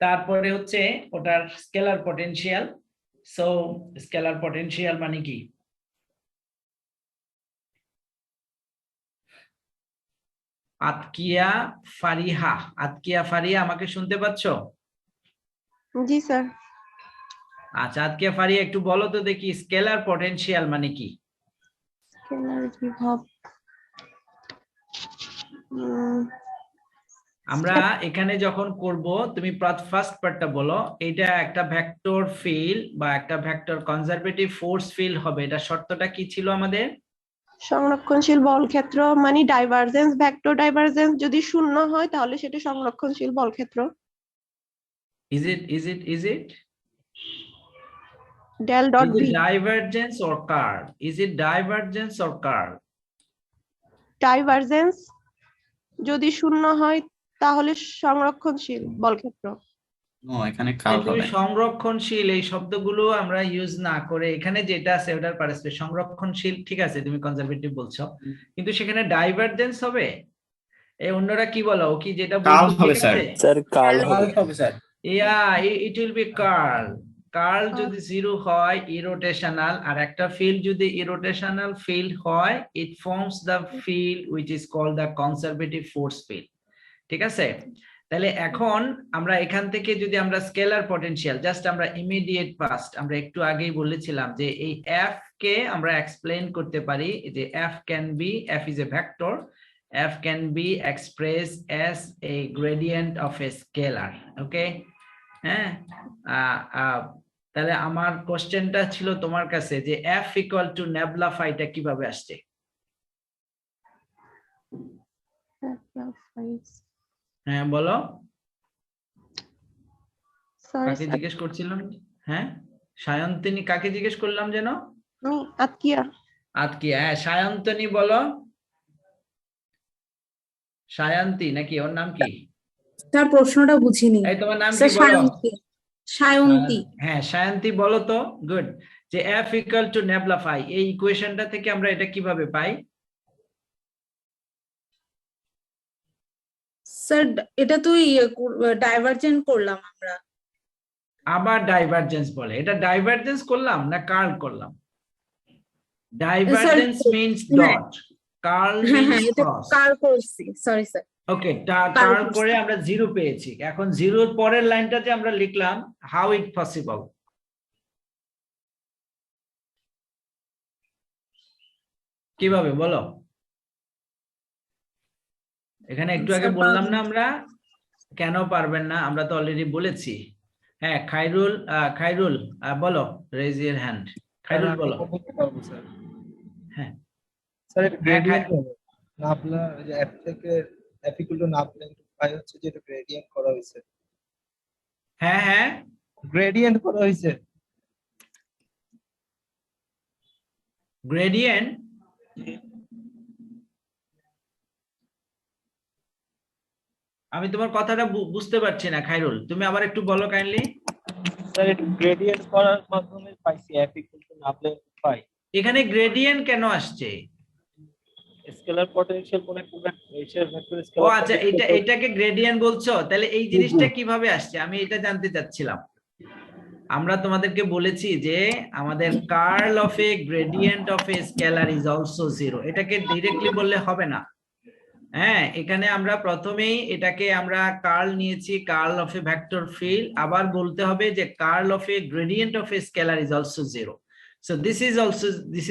তারপরে হচ্ছে ওটার scalar potential. So scalar potential মানে কি, আতকিয়া ফারিহা, আতকিয়া ফারিহা আমাকে শুনতে পাচ্ছ?
জি স্যার।
আচ্ছা, আতকিয়া ফারিহা একটু বলো তো দেখি স্কেলার পটেনশিয়াল মানে কি?
স্কেলার বিভব,
আমরা এখানে যখন করব, তুমি ফার্স্ট পার্টটা বলো, এটা একটা ভেক্টর ফিল্ড বা একটা ভেক্টর কনজারভেটিভ ফোর্স ফিল্ড হবে, এটা শর্তটা কি ছিল আমাদের?
সংরক্ষণশীল বল ক্ষেত্র, মানে ডাইভারজেন্স, ভেক্টর ডাইভারজেন্স যদি শূন্য হয় তাহলে সেটা সংরক্ষণশীল বল ক্ষেত্র।
Is it
del dot B,
divergence or curl? Is it divergence or curl?
Divergence যদি শূন্য হয় তাহলে সংরক্ষণশীল বল ক্ষেত্র।
নো, এখানে কার্ল
তুমি
হবে।
সংরক্ষণশীল এই শব্দগুলো আমরা ইউজ না করে এখানে যেটা আছে ওটার পারস্পরিক সংরক্ষণশীল, ঠিক আছে, তুমি কনজারভেটিভ বলছো, কিন্তু সেখানে ডাইভারজেন্স হবে। এই অন্যরা কি বলো, কি যেটা
কার্ল
বলছো
হবে
ঠিক
স্যার।
আছে?
স্যার কার্ল হবে।
হবে sir.
Yeah, it will be curl. Curl যদি 0 হয় irrotational, আর একটা field যদি irrotational field হয়, it forms the field which is called the conservative force field. ঠিক আছে? তাহলে এখন আমরা এখান থেকে যদি আমরা স্কেলার পটেনশিয়াল, জাস্ট আমরা ইমিডিয়েট পাস্ট, আমরা একটু আগেই বলেছিলাম যে এই f কে আমরা এক্সপ্লেইন করতে পারি যে f can be, f is a vector, f can be expressed as a gradient of a scalar. Okay, হ্যাঁ, তাহলে আমার কোশ্চেনটা ছিল তোমার কাছে যে f equal to nebula phi টা কিভাবে আসছে? হ্যাঁ বলো, কাকে জিজ্ঞেস করছিলাম? হ্যাঁ, সায়ন্তনী, কাকে জিজ্ঞেস করলাম যেন?
আতকিয়া।
আতকিয়া, হ্যাঁ সায়ন্তনী বলো। সায়ন্তী নাকি, ওর নাম কি?
তার প্রশ্নটা বুঝিনি।
এই তোমার নাম কি বলো?
সায়ন্তী। সায়ন্তী।
হ্যাঁ সায়ন্তী বলো তো। গুড। যে f equal to nebula phi, এই ইকুয়েশনটা থেকে আমরা এটা কিভাবে পাই?
স্যার এটা তো ডাইভারজেন্ট করলাম আমরা।
আবার ডাইভারজেন্স বলে, এটা ডাইভারজেন্স করলাম না কার্ল করলাম? Divergence means dot, curl means cross.
Curl করছি, সরি স্যার।
ওকে, কার্ল করে আমরা 0 পেয়েছি। এখন 0 এর পরের লাইনটাতে আমরা লিখলাম হাউ ইট পসিবল। কিভাবে বলো? এখানে একটু আগে বললাম না আমরা, কেন পারবেন না, আমরা তো অলরেডি বলেছি। হ্যাঁ খায়রুল, খায়রুল বলো, রেজ ইওর হ্যান্ড। খায়রুল বলো। হ্যাঁ
স্যার গ্রেডিয়েন্ট নাবলা, যে f থেকে f ইকুয়াল টু নাবলা পাই হচ্ছে, যেটা গ্রেডিয়েন্ট করা হয়েছে।
হ্যাঁ হ্যাঁ
গ্রেডিয়েন্ট করা হয়েছে।
গ্রেডিয়েন্ট আমি তোমার কথাটা বুঝতে পারছি না খায়রুল, তুমি আবার একটু বলো কাইন্ডলি।
স্যার এটা গ্রেডিয়েন্ট করার মাধ্যমে পাইছি f ইকুয়াল টু নাবলা পাই।
এখানে গ্রেডিয়েন্ট কেন আসছে?
স্কেলার পটেনশিয়াল কোন একটা ভেক্টর
ও
স্কেলার।
আচ্ছা, এটাকে গ্রেডিয়েন্ট বলছো, তাহলে এই জিনিসটা কিভাবে আসছে আমি এটা জানতে চাচ্ছিলাম। আমরা তোমাদেরকে বলেছি যে আমাদের curl of a gradient of a scalar is also 0, এটাকে ডাইরেক্টলি বললে হবে না। হ্যাঁ, এখানে আমরা প্রথমেই এটাকে আমরা কার্ল নিয়েছি, curl of a vector field, আবার বলতে হবে যে curl of a gradient of a scalar is also 0. So this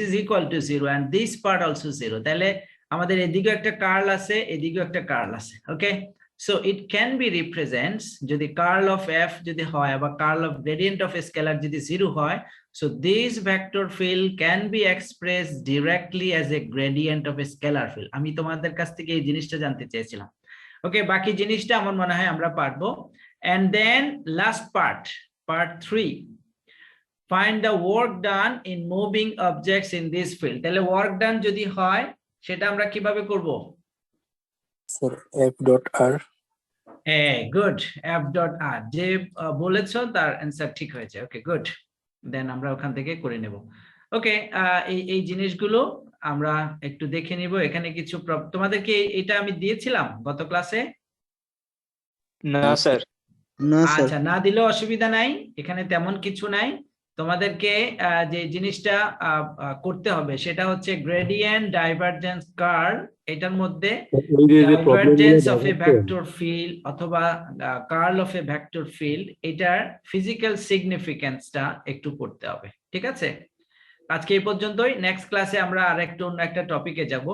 is equal to 0 and this part also 0. তাহলে আমাদের এদিকেও একটা কার্ল আছে, এদিকেও একটা কার্ল আছে। Okay, so it can be represents, যদি কার্ল অফ এফ যদি হয় বা curl of gradient of scalar যদি 0 হয়, so this vector field can be expressed directly as a gradient of a scalar field. আমি তোমাদের কাছ থেকে এই জিনিসটা জানতে চেয়েছিলাম। ওকে, বাকি জিনিসটা আমার মনে হয় আমরা পারবো। And then last part 3, find the work done in moving objects in this field. তাহলে work done যদি হয় সেটা আমরা কিভাবে করব?
Sir f.r।
গুড, f.r যে বলেছো তার অ্যানসার ঠিক হয়েছে। ওকে, গুড, দেন আমরা ওখান থেকে করে নেব। ওকে, এই জিনিসগুলো আমরা একটু দেখে নিব। এখানে কিছু তোমাদেরকে এটা আমি দিয়েছিলাম গত ক্লাসে?
না স্যার।
আচ্ছা, না দিলেও অসুবিধা নাই, এখানে তেমন কিছু নাই। তোমাদেরকে যে জিনিসটা করতে হবে সেটা হচ্ছে গ্রেডিয়েন্ট ডাইভারজেন্স কার্ভ, এটার মধ্যে divergence of a vector field অথবা curl of a vector field, এটার ফিজিক্যাল সিগনিফিকেন্সটা একটু পড়তে হবে। ঠিক আছে, আজকে এই পর্যন্তই। নেক্সট ক্লাসে আমরা আরেকটু অন্য একটা টপিকে যাব,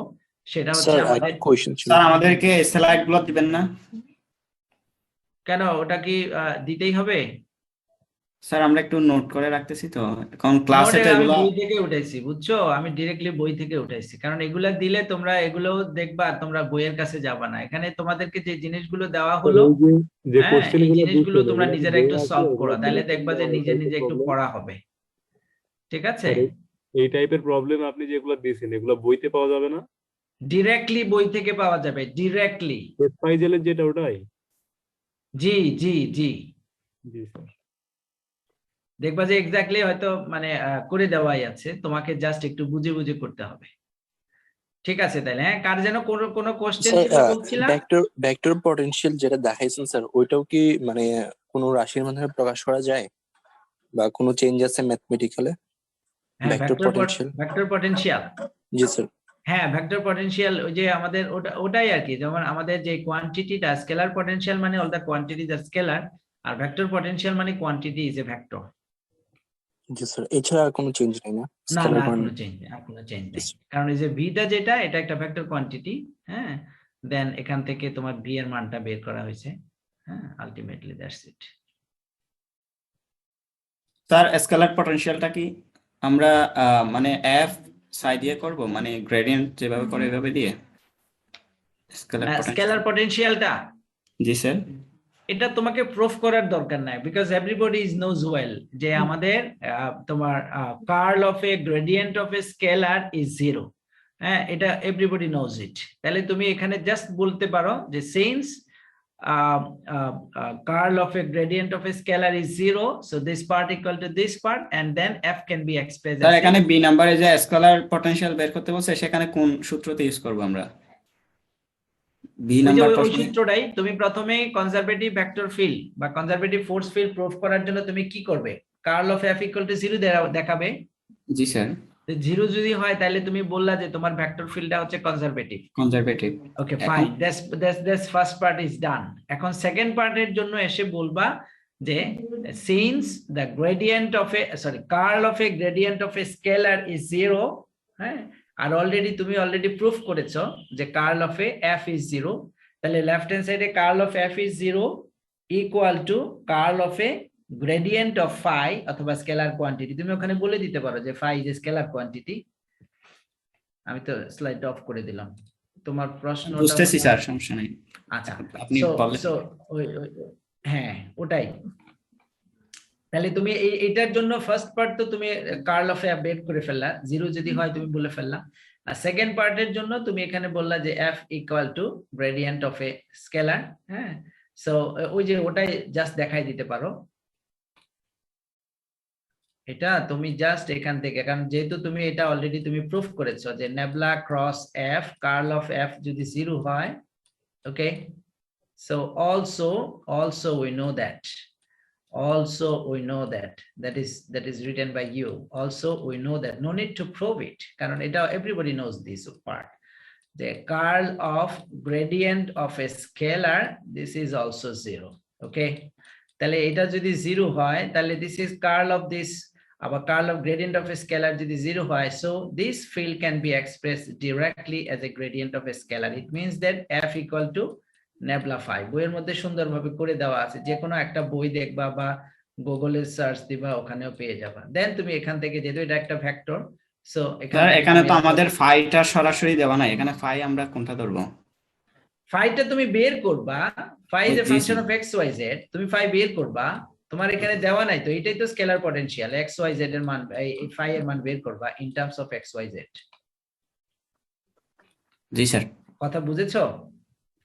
সেটা হচ্ছে আমাদের
কোশ্চেন ছিল।
স্যার আমাদেরকে স্লাইডগুলো দিবেন না?
কেন, ওটা কি দিতেই হবে?
স্যার আমরা একটু নোট করে রাখতেছি তো, এখন ক্লাসে তো এগুলো
বই থেকে উঠাইছি, বুঝছো, আমি ডিরেক্টলি বই থেকে উঠাইছি, কারণ এগুলা দিলে তোমরা এগুলো দেখবা, তোমরা বইয়ের কাছে যাবা না। এখানে তোমাদেরকে যে জিনিসগুলো দেওয়া হলো, এই জিনিসগুলো তোমরা নিজেরা একটু সলভ করো, তাহলে দেখবা যে নিজে নিজে একটু পড়া হবে। ঠিক আছে,
এই টাইপের প্রবলেম আপনি যেগুলো দিয়েছেন এগুলো বইতে পাওয়া যাবে না?
ডিরেক্টলি বই থেকে পাওয়া যাবে, ডিরেক্টলি।
ফাইজেলের যেটা ওটাই?
জি জি জি
জি স্যার।
দেখবা যে এক্স্যাক্টলি হয়তো মানে করে দেওয়াই আছে, তোমাকে জাস্ট একটু বুঝে বুঝে করতে হবে। ঠিক আছে, তাহলে হ্যাঁ, কার যেন কোনো কোশ্চেন ছিল বলছিলাম?
ভেক্টর পটেনশিয়াল যেটা দেখাইছেন স্যার, ওইটাও কি মানে কোনো রাশির মাধ্যমে প্রকাশ করা যায় বা কোনো চেঞ্জ আছে ম্যাথমেটিক্যালে? ভেক্টর
পটেনশিয়াল,
জি স্যার।
হ্যাঁ, ভেক্টর পটেনশিয়াল ওই যে আমাদের ওটাই আর কি, যেমন আমাদের যে কোয়ান্টিটিটা স্কেলার পটেনশিয়াল মানে অল দ্য কোয়ান্টিটিজ আর স্কেলার, আর ভেক্টর পটেনশিয়াল মানে কোয়ান্টিটি ইজ এ ভেক্টর।
জি স্যার, এছাড়া আর কোনো চেঞ্জ নেই না?
না না, কোনো চেঞ্জ নেই, আর কোনো চেঞ্জ নেই, কারণ এই যে ভিটা যেটা, এটা একটা ভেক্টর কোয়ান্টিটি। হ্যাঁ, দেন এখান থেকে তোমার ভি এর মানটা বের করা হয়েছে। হ্যাঁ, ultimately that's it.
Sir scalar পটেনশিয়ালটা কি আমরা মানে এফ সাই দিয়ে করব, মানে গ্রেডিয়েন্ট যেভাবে করে এভাবে দিয়ে
স্কেলার পটেনশিয়ালটা?
জি স্যার।
এটা তোমাকে প্রুফ করার দরকার নাই, because everybody is knows well যে আমাদের তোমার curl of a gradient of a scalar is 0। হ্যাঁ, এটা এভরিবডি নোজ ইট। তাহলে তুমি এখানে জাস্ট বলতে পারো যে since curl of a gradient of a scalar is 0, so this part equal to this part, and then f can be expressed
sir এখানে বি নাম্বারে যে স্কেলার পটেনশিয়াল বের করতে বলছে, সেখানে কোন সূত্রতে ইউজ করব আমরা? বি নাম্বার
সূত্রটাই তুমি প্রথমে কনজারভেটিভ ভেক্টর ফিল্ড বা কনজারভেটিভ ফোর্স ফিল্ড প্রুফ করার জন্য তুমি কি করবে? Curl of f equal to 0 দেখাবে।
জি স্যার।
0 যদি হয় তাহলে তুমি বললা যে তোমার ভেক্টর ফিল্ডটা হচ্ছে conservative. Okay, fine, that's first part is done. এখন সেকেন্ড পার্টের জন্য এসে বলবা যে since the gradient of a curl of a gradient of a scalar is 0। হ্যাঁ, আর তুমি অলরেডি প্রুফ করেছো যে curl of a f is 0, তাহলে লেফট হ্যান্ড সাইডে curl of f is 0 equal to curl of a gradient of phi অথবা স্কেলার কোয়ান্টিটি। তুমি ওখানে বলে দিতে পারো যে phi ইজ স্কেলার কোয়ান্টিটি। আমি তো স্লাইড অফ করে দিলাম। তোমার প্রশ্ন
বুঝতেছি স্যার, সমস্যা নাই।
আচ্ছা,
আপনি বলেন।
হ্যাঁ, ওটাই। তাহলে তুমি এটার জন্য ফার্স্ট পার্ট তো তুমি কার্ল অফ f বের করে ফেললা, 0 যদি হয় তুমি বলে ফেললা। আর সেকেন্ড পার্টের জন্য তুমি এখানে বললা যে f equal two gradient of a scalar. হ্যাঁ, সো ওই যে ওটাই জাস্ট দেখাই দিতে পারো। এটা তুমি জাস্ট এখান থেকে, কারণ যেহেতু তুমি এটা অলরেডি তুমি প্রুফ করেছো যে nabla cross f curl of f যদি 0 হয়। Okay, so also we know that is written by you. Also we know that, no need to prove it, কারণ এটা everybody knows this part. The curl of gradient of a scalar, this is also 0. Okay, তাহলে এটা যদি 0 হয় তাহলে this is curl of this আবার curl of gradient of a scalar যদি 0 হয়, so this field can be expressed directly as a gradient of a scalar. It means that f equal to nabla phi. বইয়ের মধ্যে সুন্দরভাবে করে দেওয়া আছে, যে কোনো একটা বই দেখবা বা গুগলে সার্চ দিবা, ওখানেও পেয়ে যাবা। দেন তুমি এখান থেকে, যেহেতু এটা একটা ভেক্টর, সো
এখানে তো আমাদের ফাইটা সরাসরি দেওয়া নাই, এখানে ফাই আমরা কোনটা ধরবো?
ফাইটা তুমি বের করবা, phi is a
G,
function
G.
Of x y z, তুমি ফাই বের করবা, তোমার এখানে দেওয়া নাই তো, এটাই তো scalar potential, x y z এর মান, এই ফাই এর মান বের করবা in terms of x y z.
জি স্যার।
কথা বুঝেছো?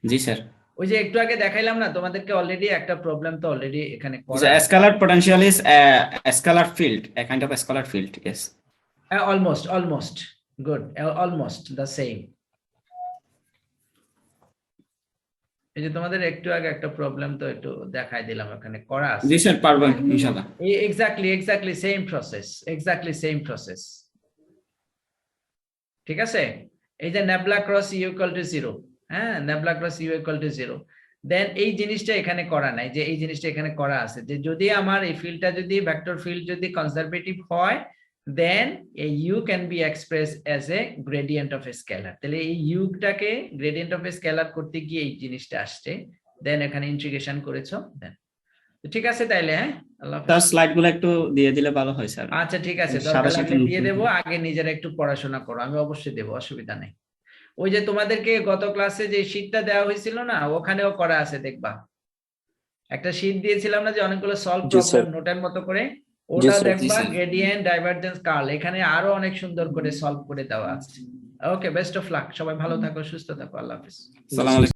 জি স্যার।
ওই যে একটু আগে দেখাইলাম না তোমাদেরকে, অলরেডি একটা প্রবলেম তো অলরেডি এখানে করা
The scalar potential is a scalar field, a kind of a scalar field, yes.
almost good, almost the same. এই যে তোমাদের একটু আগে একটা প্রবলেম তো একটু দেখাই দিলাম, এখানে করা আছে।
জি স্যার, পারবেন ইনশাআল্লাহ।
এক্স্যাক্টলি সেম প্রসেস, ঠিক আছে? এই যে nabla cross u equal to 0, হ্যাঁ, nabla cross u equal to 0, then এই জিনিসটা এখানে করা নাই, যে এই জিনিসটা এখানে করা আছে, যে যদি আমার এই ফিল্ডটা যদি ভেক্টর ফিল্ড যদি কনজারভেটিভ হয়, দেন এই u can be express as a gradient of a scalar. তাহলে এই ইউটাকে গ্রেডিয়েন্ট অফ এ স্কেলার করতে গিয়ে এই জিনিসটা আসছে, দেন এখানে ইন্টিগ্রেশন করেছো, দেন ঠিক আছে তাইলে। হ্যাঁ, আল্লাহ হাফেজ।
তার স্লাইডগুলো একটু দিয়ে দিলে ভালো হয় স্যার।
আচ্ছা ঠিক আছে,
সাথে
দরকার
সাথে
লাগলে দিয়ে দেবো, আগে নিজেরা একটু পড়াশোনা করো, আমি অবশ্যই দেবো, অসুবিধা নেই। ওই যে তোমাদেরকে গত ক্লাসে যে শীটটা দেওয়া হয়েছিল না, ওখানেও করা আছে, দেখবা একটা শীট দিয়েছিলাম না, যে অনেকগুলো সলভ
জি, স্যার।
প্রবলেম নোটের মতো করে,
জি,
ওটা
স্যার।
দেখবা,
স্যার।
গ্রেডিয়েন্ট, ডাইভারজেন্স, কার্ল, এখানে আরো অনেক সুন্দর করে সলভ করে দেওয়া আছে। ওকে, বেস্ট অফ লাক, সবাই ভালো থাকো, সুস্থ থাকো, আল্লাহ হাফেজ।
আসসালামু আলাইকুম।